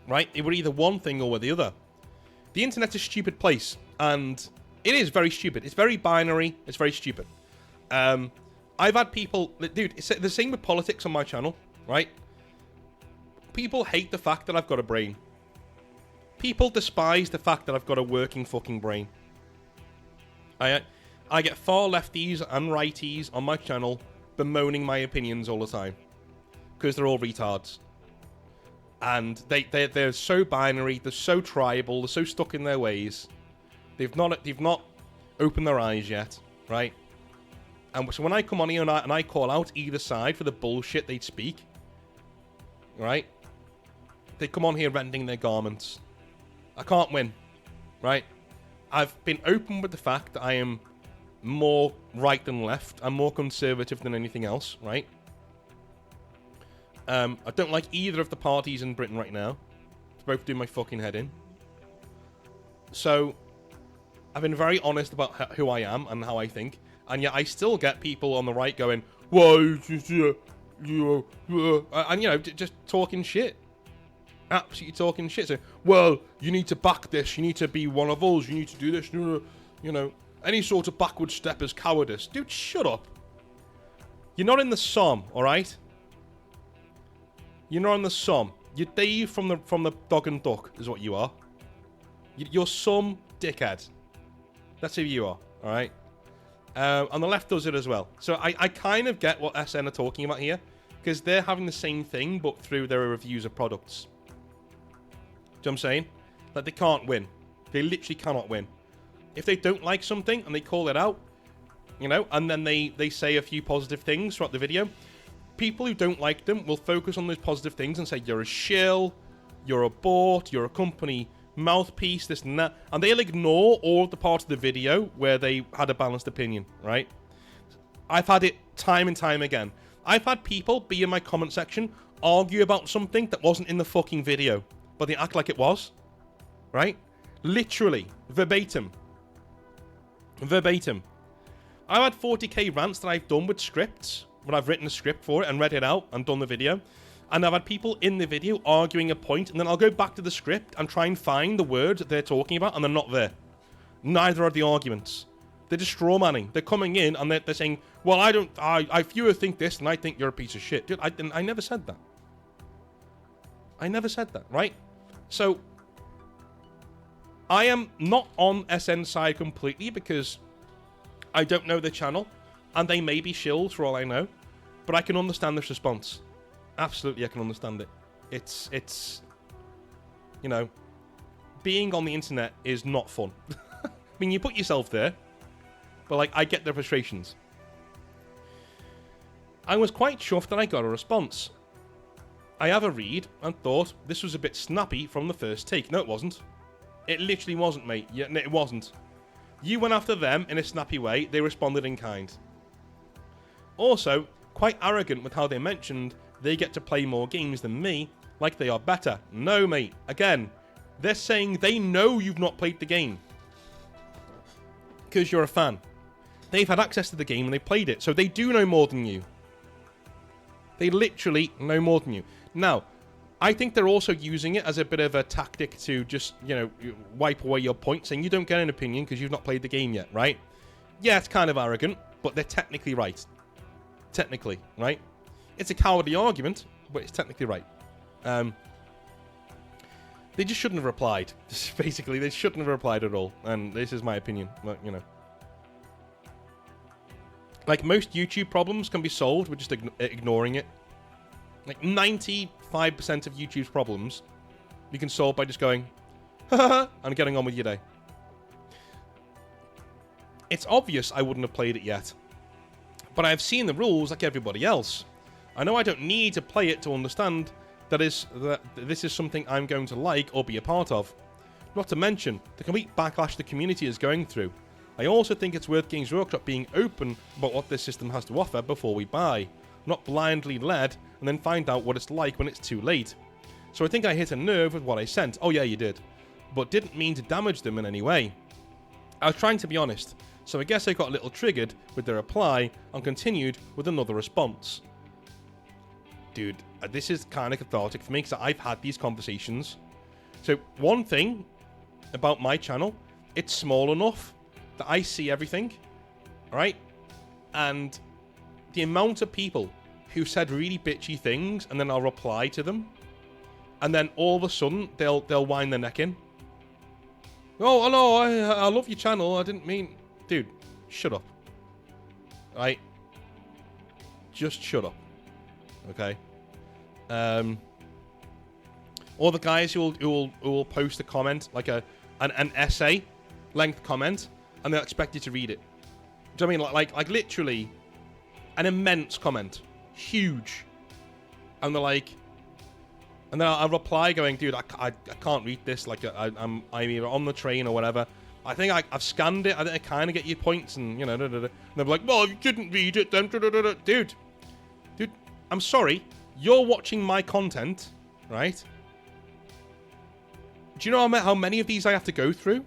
Right? We're either one thing or we're the other. The internet's a stupid place, and it is very stupid. It's very binary. It's very stupid. I've had people, dude, it's the same with politics on my channel, right? People hate the fact that I've got a brain. People despise the fact that I've got a working fucking brain. I get far lefties and righties on my channel bemoaning my opinions all the time. Because they're all retards. And they're so binary, they're so tribal, they're so stuck in their ways. They've not opened their eyes yet, right? And so when I come on here and I call out either side for the bullshit they speak, right? They come on here rending their garments. I can't win. right? I've been open with the fact that I am more right than left. I'm more conservative than anything else, right? I don't like either of the parties in Britain right now. It's both doing my fucking head in. So, I've been very honest about who I am and how I think. And yet I still get people on the right going, well, and, just talking shit. Absolutely talking shit. So, well, you need to back this. You need to be one of us. You need to do this. Any sort of backward step is cowardice. Dude, shut up. You're not in the Somme, alright? You're not in the Somme. You're Dave from the Dog and Duck, is what you are. You're some dickhead. That's who you are, alright? And the left does it as well. So I kind of get what SN are talking about here, because they're having the same thing, but through their reviews of products. Do you know what I'm saying? Like, they can't win. They literally cannot win. If they don't like something, and they call it out, and then they say a few positive things throughout the video, people who don't like them will focus on those positive things and say, you're a shill, you're a bot, you're a company mouthpiece, this and that, and they'll ignore all of the parts of the video where they had a balanced opinion, right? I've had it time and time again. I've had people be in my comment section, argue about something that wasn't in the fucking video, but they act like it was, right? Literally, verbatim. Verbatim. I've had 40k rants that I've done with scripts, when I've written a script for it and read it out and done the video. And I've had people in the video arguing a point, and then I'll go back to the script and try and find the words that they're talking about, and they're not there. Neither are the arguments. They're just straw manning. They're coming in and they're saying, well, I fewer think this and I think you're a piece of shit. Dude, I never said that. I never said that, right? So, I am not on SN's side completely because I don't know the channel, and they may be shills for all I know, but I can understand this response. Absolutely, I can understand it. It's being on the internet is not fun. I mean, you put yourself there, but, like, I get the frustrations. I was quite chuffed that I got a response. I have a read and thought this was a bit snappy from the first take. No, it wasn't. It literally wasn't, mate. Yeah, no, it wasn't. You went after them in a snappy way. They responded in kind. Also, quite arrogant with how they mentioned they get to play more games than me, like they are better. No, mate. Again, they're saying they know you've not played the game because you're a fan. They've had access to the game and they played it, so they do know more than you. They literally know more than you. Now, I think they're also using it as a bit of a tactic to just, wipe away your point, saying you don't get an opinion because you've not played the game yet, right? Yeah, it's kind of arrogant, but they're technically right. Technically, right? It's a cowardly argument, but it's technically right. They just shouldn't have replied. Basically, they shouldn't have replied at all. And this is my opinion. But, like, most YouTube problems can be solved with just ignoring it. Like, 95% of YouTube's problems you can solve by just going, ha, and getting on with your day. It's obvious I wouldn't have played it yet. But I've seen the rules like everybody else. I know I don't need to play it to understand that this is something I'm going to like or be a part of. Not to mention the complete backlash the community is going through. I also think it's worth Games Workshop being open about what this system has to offer before we buy, not blindly led and then find out what it's like when it's too late. So I think I hit a nerve with what I sent. Oh yeah, you did. But didn't mean to damage them in any way. I was trying to be honest, so I guess I got a little triggered with the reply and continued with another response. Dude, this is kind of cathartic for me because I've had these conversations. So one thing about my channel, it's small enough that I see everything, right? And the amount of people who said really bitchy things and then I'll reply to them, and then all of a sudden they'll wind their neck in. Oh no, I love your channel. I didn't mean, dude, shut up. Right? Just shut up. Okay. Or the guys who will post a comment like an essay length comment and they'll expect you to read it. Do you know what I mean? Like literally an immense comment, huge, and they're like, And then I'll reply going, dude, I can't read this. Like, I'm either on the train or whatever. I think I've scanned it. I think I kind of get your points, and, you know, and they're like, well, you didn't read it, then, dude, I'm sorry. You're watching my content, right? Do you know how many of these I have to go through?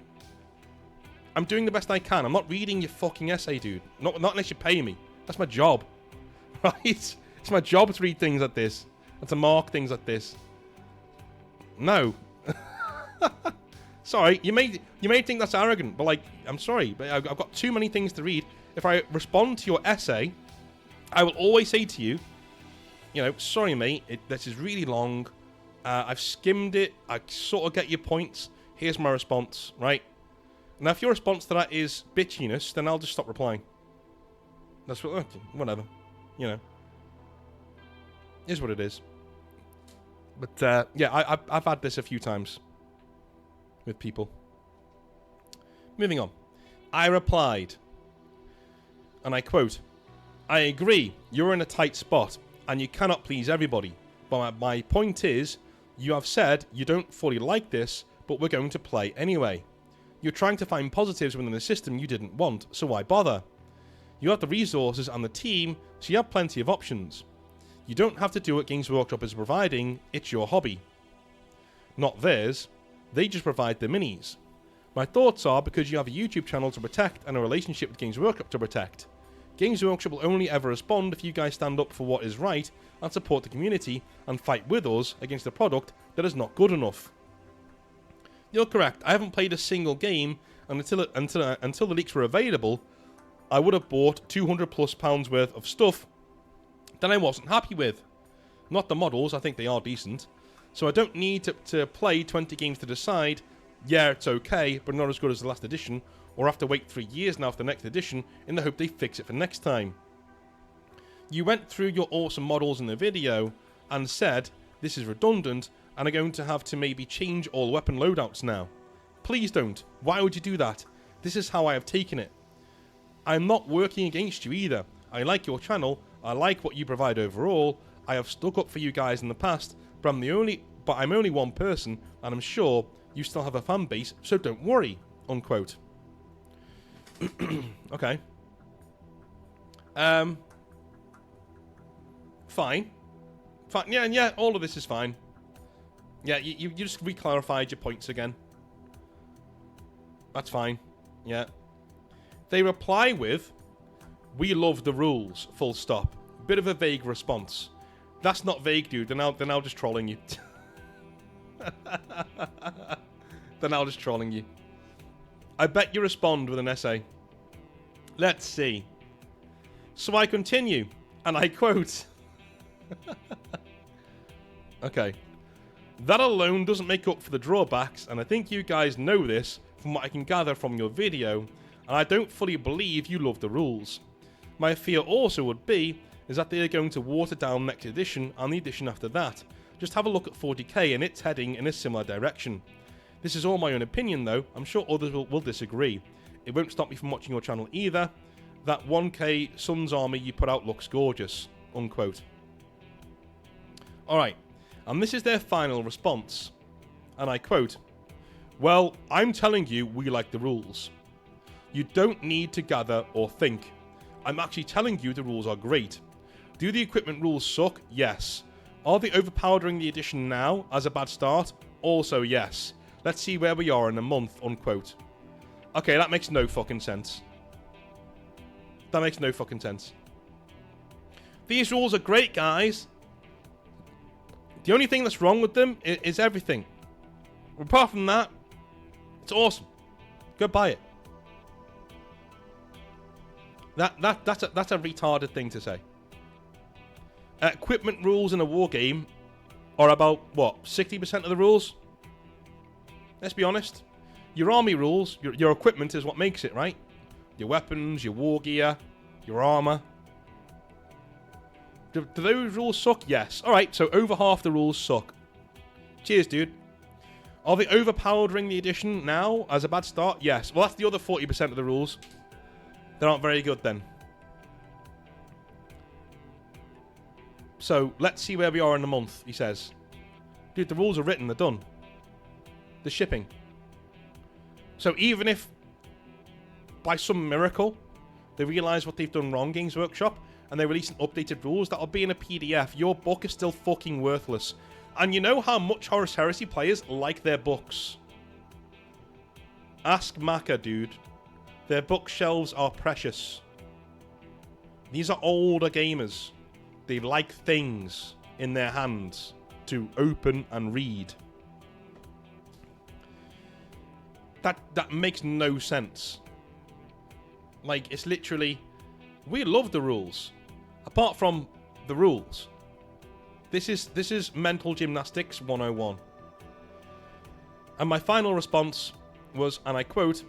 I'm doing the best I can. I'm not reading your fucking essay, dude. Not unless you pay me. That's my job, right? It's my job to read things like this and to mark things like this. No. Sorry, you may think that's arrogant, but, like, I'm sorry, but I've got too many things to read. If I respond to your essay, I will always say to you, you know, sorry, mate, this is really long. I've skimmed it. I sort of get your points. Here's my response, right? Now, if your response to that is bitchiness, then I'll just stop replying. That's what, okay, whatever, you know. Is what it is. But, yeah, I've had this a few times with people. Moving on. I replied, and I quote, I agree, you're in a tight spot, and you cannot please everybody. But my point is, you have said you don't fully like this, but we're going to play anyway. You're trying to find positives within a system you didn't want, so why bother? You have the resources and the team, so you have plenty of options. You don't have to do what Games Workshop is providing, it's your hobby. Not theirs. They just provide the minis. My thoughts are because you have a YouTube channel to protect and a relationship with Games Workshop to protect. Games Workshop will only ever respond if you guys stand up for what is right and support the community and fight with us against a product that is not good enough. You're correct, I haven't played a single game, and until the leaks were available, I would have bought £200+ worth of stuff that I wasn't happy with. Not the models, I think they are decent. So I don't need to play 20 games to decide, yeah, it's okay, but not as good as the last edition, or have to wait 3 years now for the next edition in the hope they fix it for next time. You went through your awesome models in the video and said, this is redundant, and are going to have to maybe change all weapon loadouts now. Please don't. Why would you do that? This is how I have taken it. I'm not working against you either. I like your channel, I like what you provide overall, I have stuck up for you guys in the past, but I'm only one person, and I'm sure you still have a fan base, so don't worry, unquote. Okay. Fine. Yeah, all of this is fine. Yeah, you just re-clarified your points again. That's fine. Yeah. They reply with, we love the rules, full stop. Bit of a vague response. That's not vague, dude. They're now just trolling you. They're now just trolling you. I bet you respond with an essay. Let's see. So I continue, and I quote. Okay. That alone doesn't make up for the drawbacks, and I think you guys know this from what I can gather from your video, and I don't fully believe you love the rules. My fear also would be is that they are going to water down next edition and the edition after that. Just have a look at 40k and it's heading in a similar direction. This is all my own opinion though, I'm sure others will disagree. It won't stop me from watching your channel either. That 1k Sun's Army you put out looks gorgeous, unquote. Alright, and this is their final response. And I quote, well, I'm telling you we like the rules. You don't need to gather or think. I'm actually telling you the rules are great. Do the equipment rules suck? Yes. Are they overpowering the edition now as a bad start? Also yes. Let's see where we are in a month, unquote. Okay, that makes no fucking sense. That makes no fucking sense. These rules are great, guys. The only thing that's wrong with them is everything. Apart from that, it's awesome. Go buy it. That's a retarded thing to say. Equipment rules in a war game are about, what, 60% of the rules? Let's be honest. Your army rules, your equipment is what makes it, right? Your weapons, your war gear, your armor. Do those rules suck? Yes. Alright, so over half the rules suck. Cheers, dude. Are they overpowering the edition now as a bad start? Yes. Well, that's the other 40% of the rules. They aren't very good then. So, let's see where we are in a month, he says. Dude, the rules are written, they're done. The shipping. So even if, by some miracle, they realise what they've done wrong, Games Workshop, and they release an updated rules, that'll be in a PDF. Your book is still fucking worthless. And you know how much Horus Heresy players like their books? Ask Maka, dude. Their bookshelves are precious. These are older gamers. They like things in their hands to open and read. That makes no sense. Like, it's literally, we love the rules. Apart from the rules. This is mental gymnastics 101. And my final response was, and I quote,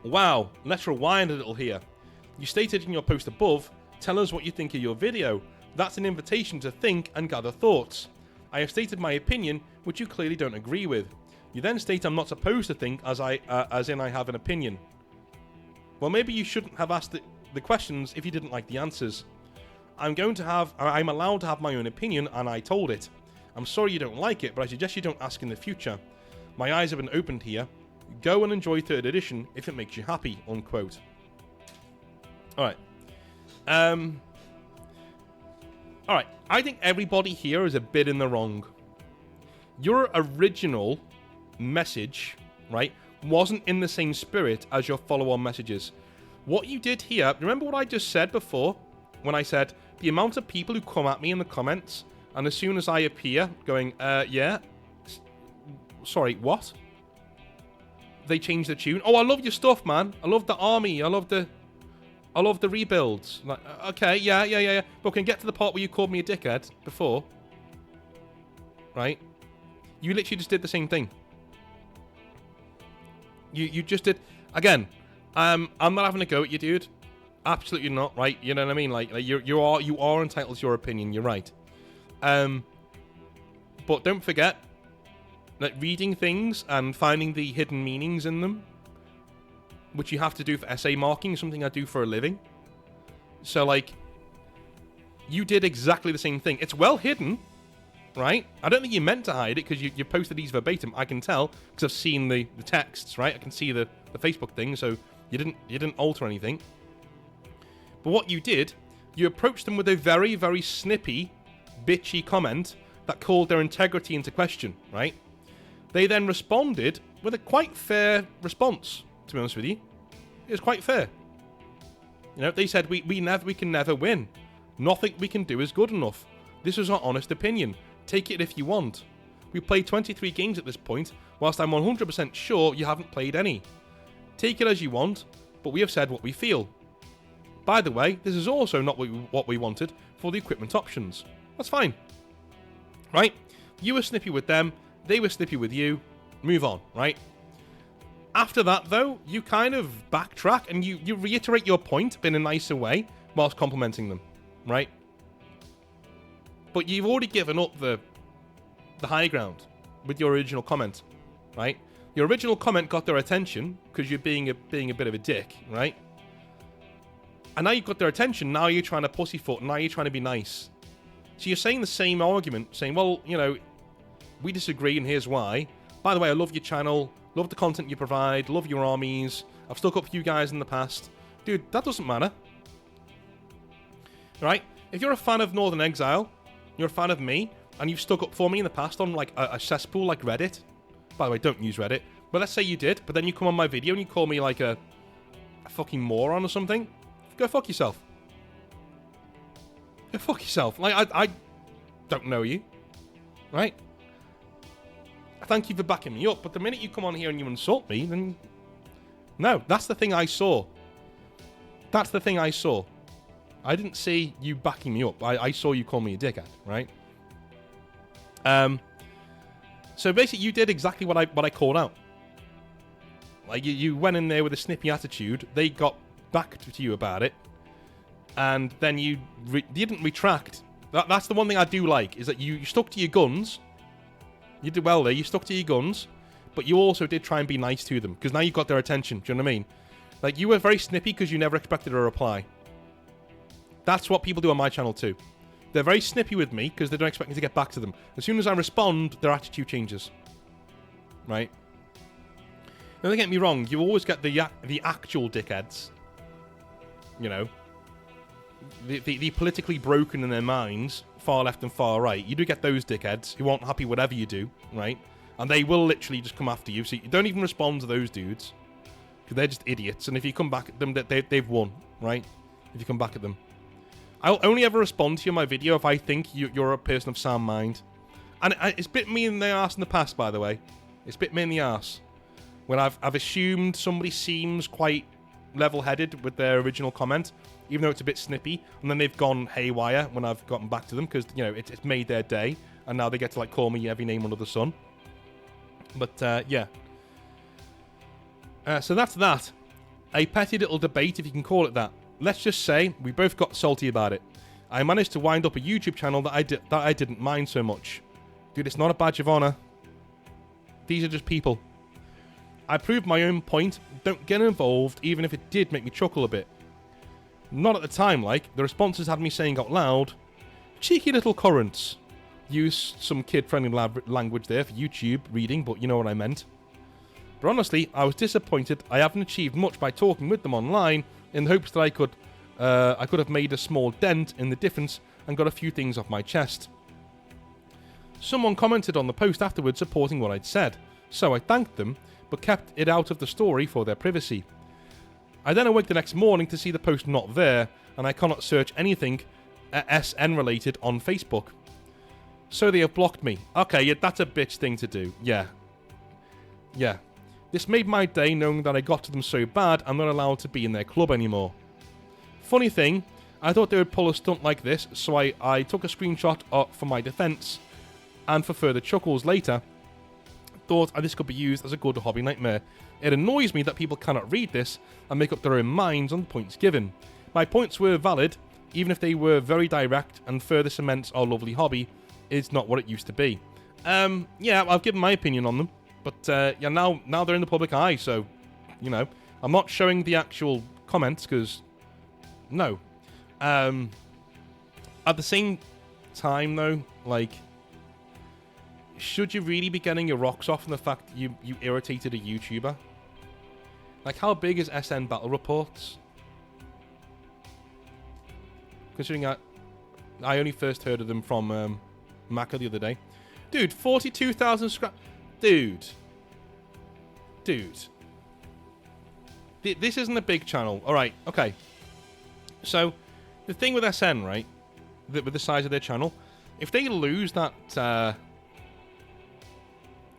"Wow, let's rewind a little here. You stated in your post above, tell us what you think of your video. That's an invitation to think and gather thoughts. I have stated my opinion, which you clearly don't agree with. You then state I'm not supposed to think as in I have an opinion. Well, maybe you shouldn't have asked the questions if you didn't like the answers. I'm allowed to have my own opinion, and I told it. I'm sorry you don't like it, but I suggest you don't ask in the future. My eyes have been opened here. Go and enjoy 3rd edition if it makes you happy," unquote. Alright. Alright, I think everybody here is a bit in the wrong. Your original message, right, wasn't in the same spirit as your follow-on messages. What you did here, remember what I just said before? When I said, the amount of people who come at me in the comments, and as soon as I appear, going, yeah, sorry, what? They change the tune. Oh, I love your stuff, man. I love the army. I love the rebuilds. Like, okay, yeah. But can get to the part where you called me a dickhead before, right? You literally just did the same thing. You just did again. I'm not having a go at you, dude. Absolutely not, right? You know what I mean? Like you are entitled to your opinion. You're right. But don't forget that reading things and finding the hidden meanings in them, which you have to do for essay marking, is something I do for a living. So, like, you did exactly the same thing. It's well hidden, right? I don't think you meant to hide it because you posted these verbatim. I can tell because I've seen the texts, right? I can see the Facebook thing, so you didn't alter anything. But what you did, you approached them with a very, very snippy, bitchy comment that called their integrity into question, right? They then responded with a quite fair response, to be honest with you. It was quite fair. You know, they said, we can never win. Nothing we can do is good enough. This is our honest opinion. Take it if you want. We played 23 games at this point, whilst I'm 100% sure you haven't played any. Take it as you want, but we have said what we feel. By the way, this is also not what we wanted for the equipment options. That's fine. Right? You were snippy with them, they were snippy with you. Move on, right? After that, though, you kind of backtrack and you reiterate your point, but in a nicer way, whilst complimenting them, right? But you've already given up the high ground with your original comment, right? Your original comment got their attention because you're being a bit of a dick, right? And now you've got their attention, now you're trying to pussyfoot, now you're trying to be nice. So you're saying the same argument, saying, well, you know, we disagree and here's why. By the way, I love your channel, love the content you provide, love your armies, I've stuck up for you guys in the past. Dude, that doesn't matter. Right? If you're a fan of Northern Exile, you're a fan of me, and you've stuck up for me in the past on like a cesspool like Reddit. By the way, don't use Reddit. But let's say you did, but then you come on my video and you call me like a fucking moron or something. Go fuck yourself. Go fuck yourself. Like, I don't know you. Right? Thank you for backing me up, but the minute you come on here and you insult me, then... No, that's the thing I saw. That's the thing I saw. I didn't see you backing me up. I saw you call me a dickhead, right? So basically, you did exactly what I called out. Like, you went in there with a snippy attitude. They got back to you about it. And then you didn't retract. That's the one thing I do like, is that you stuck to your guns. You did well there. You stuck to your guns. But you also did try and be nice to them. Because now you've got their attention. Do you know what I mean? Like, you were very snippy because you never expected a reply. That's what people do on my channel too. They're very snippy with me because they don't expect me to get back to them. As soon as I respond, their attitude changes. Right? Now, don't get me wrong. You always get the actual dickheads. You know. The politically broken in their minds, far left and far right. You do get those dickheads who aren't happy whatever you do, right? And they will literally just come after you. So you don't even respond to those dudes. Because they're just idiots. And if you come back at them, they've won, right? If you come back at them. I'll only ever respond to you in my video if I think you're a person of sound mind. And it's bit me in the arse in the past, by the way. It's bit me in the arse. When I've assumed somebody seems quite level-headed with their original comment, even though it's a bit snippy, and then they've gone haywire when I've gotten back to them, because, you know, it's made their day, and now they get to, like, call me every name under the sun. But, yeah. So that's that. A petty little debate, if you can call it that. Let's just say we both got salty about it. I managed to wind up a YouTube channel that I didn't mind so much. Dude, it's not a badge of honor. These are just people. I proved my own point. Don't get involved, even if it did make me chuckle a bit. Not at the time, like. The responses had me saying out loud, cheeky little currants. Use some kid-friendly language there for YouTube reading, but you know what I meant. But honestly, I was disappointed. I haven't achieved much by talking with them online, in the hopes that I could have made a small dent in the difference and got a few things off my chest. Someone commented on the post afterwards supporting what I'd said, so I thanked them, but kept it out of the story for their privacy. I then awoke the next morning to see the post not there, and I cannot search anything SN related on Facebook. So they have blocked me. Okay, yeah, that's a bitch thing to do. Yeah. Yeah. This made my day knowing that I got to them so bad I'm not allowed to be in their club anymore. Funny thing, I thought they would pull a stunt like this, so I took a screenshot for my defense, and for further chuckles later, thought this could be used as a good hobby nightmare. It annoys me that people cannot read this and make up their own minds on the points given. My points were valid, even if they were very direct and further cements our lovely hobby is not what it used to be. Yeah, I've given my opinion on them. But, yeah, now they're in the public eye, so, you know. I'm not showing the actual comments, because, no. At the same time, though, like, should you really be getting your rocks off in the fact you irritated a YouTuber? Like, how big is SN Battle Reports? Considering I only first heard of them from Maka the other day. Dude, 42,000 scrap... Dude. This isn't a big channel. Alright, okay. So, the thing with SN, right? With the size of their channel, if they lose that...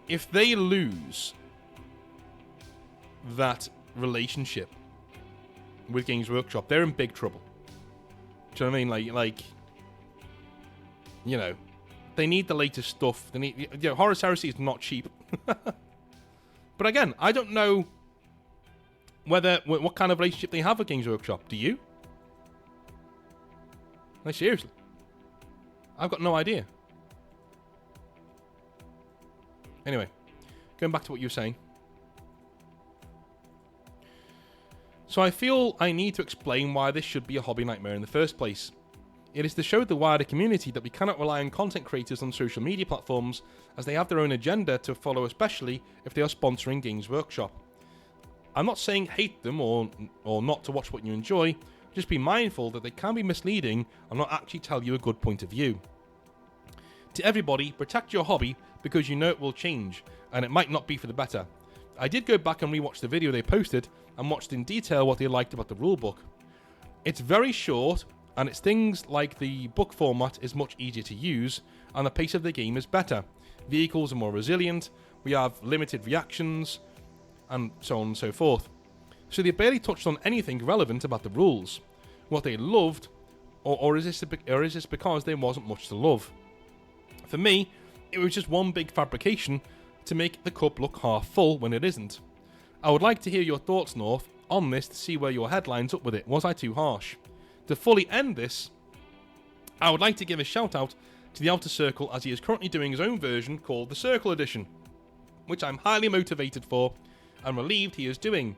if they lose that relationship with Games Workshop, they're in big trouble. Do you know what I mean? Like, you know, they need the latest stuff. They need, you know, Horus Heresy is not cheap. But again, I don't know what kind of relationship they have with Games Workshop. Do you? Like, seriously, I've got no idea. Anyway, going back to what you were saying. So I feel I need to explain why this should be a hobby nightmare in the first place. It is to show the wider community that we cannot rely on content creators on social media platforms, as they have their own agenda to follow, especially if they are sponsoring Games Workshop. I'm not saying hate them or not to watch what you enjoy, just be mindful that they can be misleading and not actually tell you a good point of view. To everybody, protect your hobby because you know it will change, and it might not be for the better. I did go back and rewatch the video they posted and watched in detail what they liked about the rulebook. It's very short, and it's things like the book format is much easier to use, and the pace of the game is better. Vehicles are more resilient, we have limited reactions, and so on and so forth. So they barely touched on anything relevant about the rules, what they loved, or is this because there wasn't much to love? For me, it was just one big fabrication to make the cup look half full when it isn't. I would like to hear your thoughts, North, on this to see where your head lines up with it. Was I too harsh? To fully end this, I would like to give a shout out to the Outer Circle, as he is currently doing his own version called the Circle Edition, which I'm highly motivated for and relieved he is doing.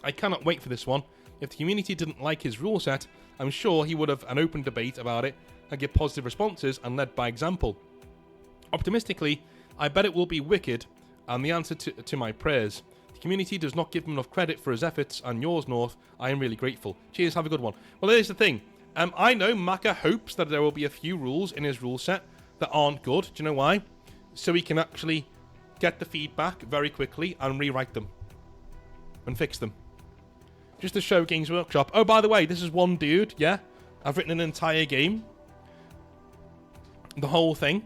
I cannot wait for this one. If the community didn't like his rule set, I'm sure he would have an open debate about it and get positive responses and led by example. Optimistically, I bet it will be wicked and the answer to my prayers. The community does not give him enough credit for his efforts, and yours, North, I am really grateful. Cheers, have a good one. Well, here's the thing. I know Maka hopes that there will be a few rules in his rule set that aren't good. Do you know why? So he can actually get the feedback very quickly and rewrite them. And fix them. Just to show Games Workshop. Oh, by the way, this is one dude, yeah? I've written an entire game. The whole thing.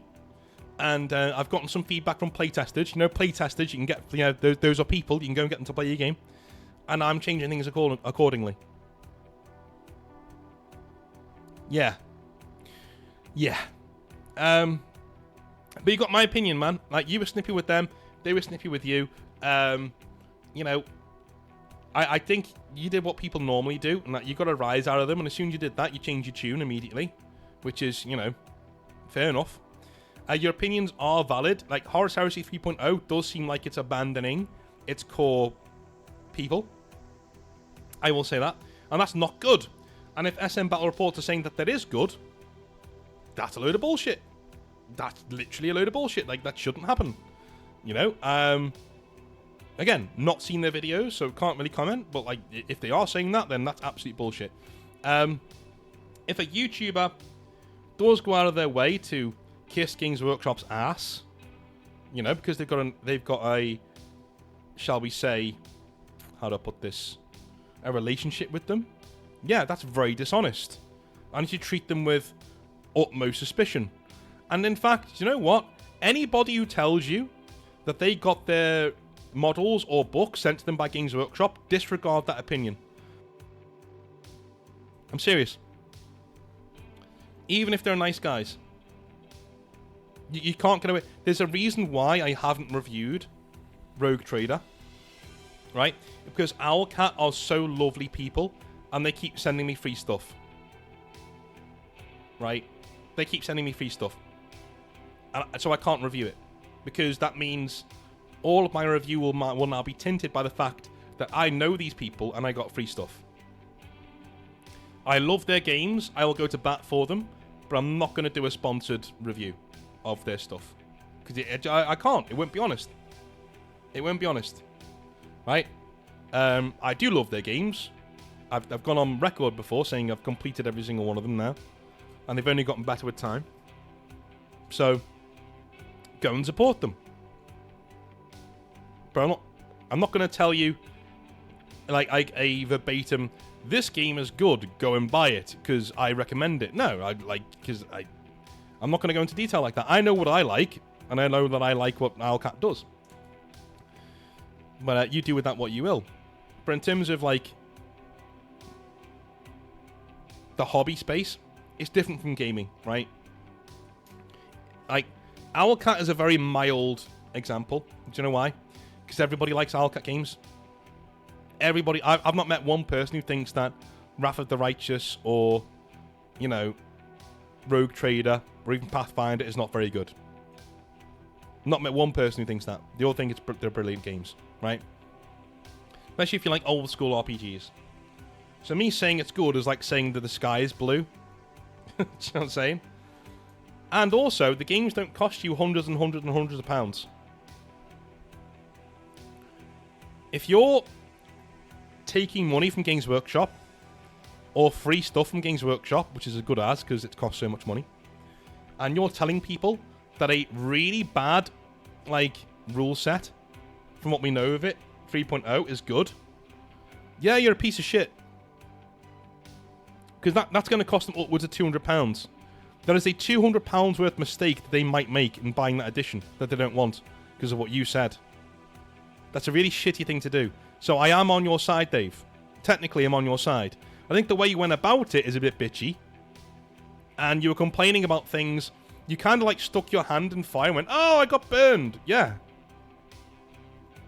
And I've gotten some feedback from playtesters. You know, playtesters, you can get, you know, those are people. You can go and get them to play your game. And I'm changing things accordingly. Yeah. Yeah. But you got my opinion, man. Like, you were snippy with them. They were snippy with you. You know, I think you did what people normally do. And that you got a rise out of them. And as soon as you did that, you changed your tune immediately. Which is, you know, fair enough. Your opinions are valid. Like, Horus Heresy 3.0 does seem like it's abandoning its core people. I will say that. And that's not good. And if SM Battle Reports are saying that that is good, that's a load of bullshit. That's literally a load of bullshit. Like, that shouldn't happen. You know? Again, not seen their videos, so can't really comment. But, like, if they are saying that, then that's absolute bullshit. If a YouTuber does go out of their way to kiss Games Workshop's ass, you know, because they've got a, shall we say, how do I put this, a relationship with them, yeah, that's very dishonest. And you should treat them with utmost suspicion. And in fact, you know what? Anybody who tells you that they got their models or books sent to them by Games Workshop, disregard that opinion. I'm serious. Even if they're nice guys. You can't get away. There's a reason why I haven't reviewed Rogue Trader. Right? Because Owlcat are so lovely people, and they keep sending me free stuff. Right? They keep sending me free stuff. And so I can't review it. Because that means all of my review will now be tinted by the fact that I know these people and I got free stuff. I love their games. I will go to bat for them. But I'm not going to do a sponsored review of their stuff. Because I can't. It won't be honest. It won't be honest. Right? I do love their games. I've gone on record before saying I've completed every single one of them now. And they've only gotten better with time. So, go and support them. But I'm not going to tell you, like, a verbatim, this game is good, go and buy it, because I recommend it. No, I'm not going to go into detail like that. I know what I like, and I know that I like what Owlcat does. But you do with that what you will. But in terms of, like, the hobby space, it's different from gaming, right? Like, Owlcat is a very mild example. Do you know why? Because everybody likes Owlcat games. Everybody, I've not met one person who thinks that Wrath of the Righteous or, you know, Rogue Trader or even Pathfinder is not very good. Not met one person who thinks that. They all think they're brilliant games, right? Especially if you like old school RPGs. So me saying it's good is like saying that the sky is blue. Do you know what I'm saying? And also, the games don't cost you hundreds and hundreds and hundreds of pounds. If you're taking money from Games Workshop or free stuff from Games Workshop, which is as good as because it costs so much money, and you're telling people that a really bad, like, rule set, from what we know of it, 3.0 is good, yeah, you're a piece of shit. Because that's going to cost them upwards of £200. That is a £200 worth mistake that they might make in buying that edition that they don't want because of what you said. That's a really shitty thing to do. So I am on your side, Dave. Technically, I'm on your side. I think the way you went about it is a bit bitchy. And you were complaining about things. You kind of like stuck your hand in fire and went, oh, I got burned. Yeah.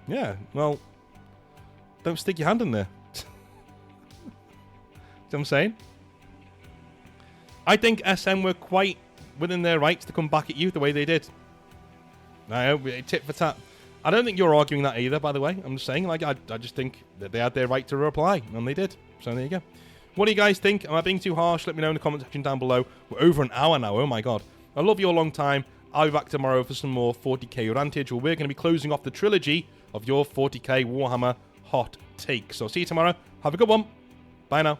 Yeah, well, don't stick your hand in there. See what I'm saying? I think SM were quite within their rights to come back at you the way they did. Tit for tat. I don't think you're arguing that either, by the way. I'm just saying, like, I just think that they had their right to reply, and they did. So there you go. What do you guys think? Am I being too harsh? Let me know in the comment section down below. We're over an hour now. Oh my god. I love you a long time. I'll be back tomorrow for some more 40k rantage, where we're going to be closing off the trilogy of your 40k Warhammer hot takes. So see you tomorrow. Have a good one. Bye now.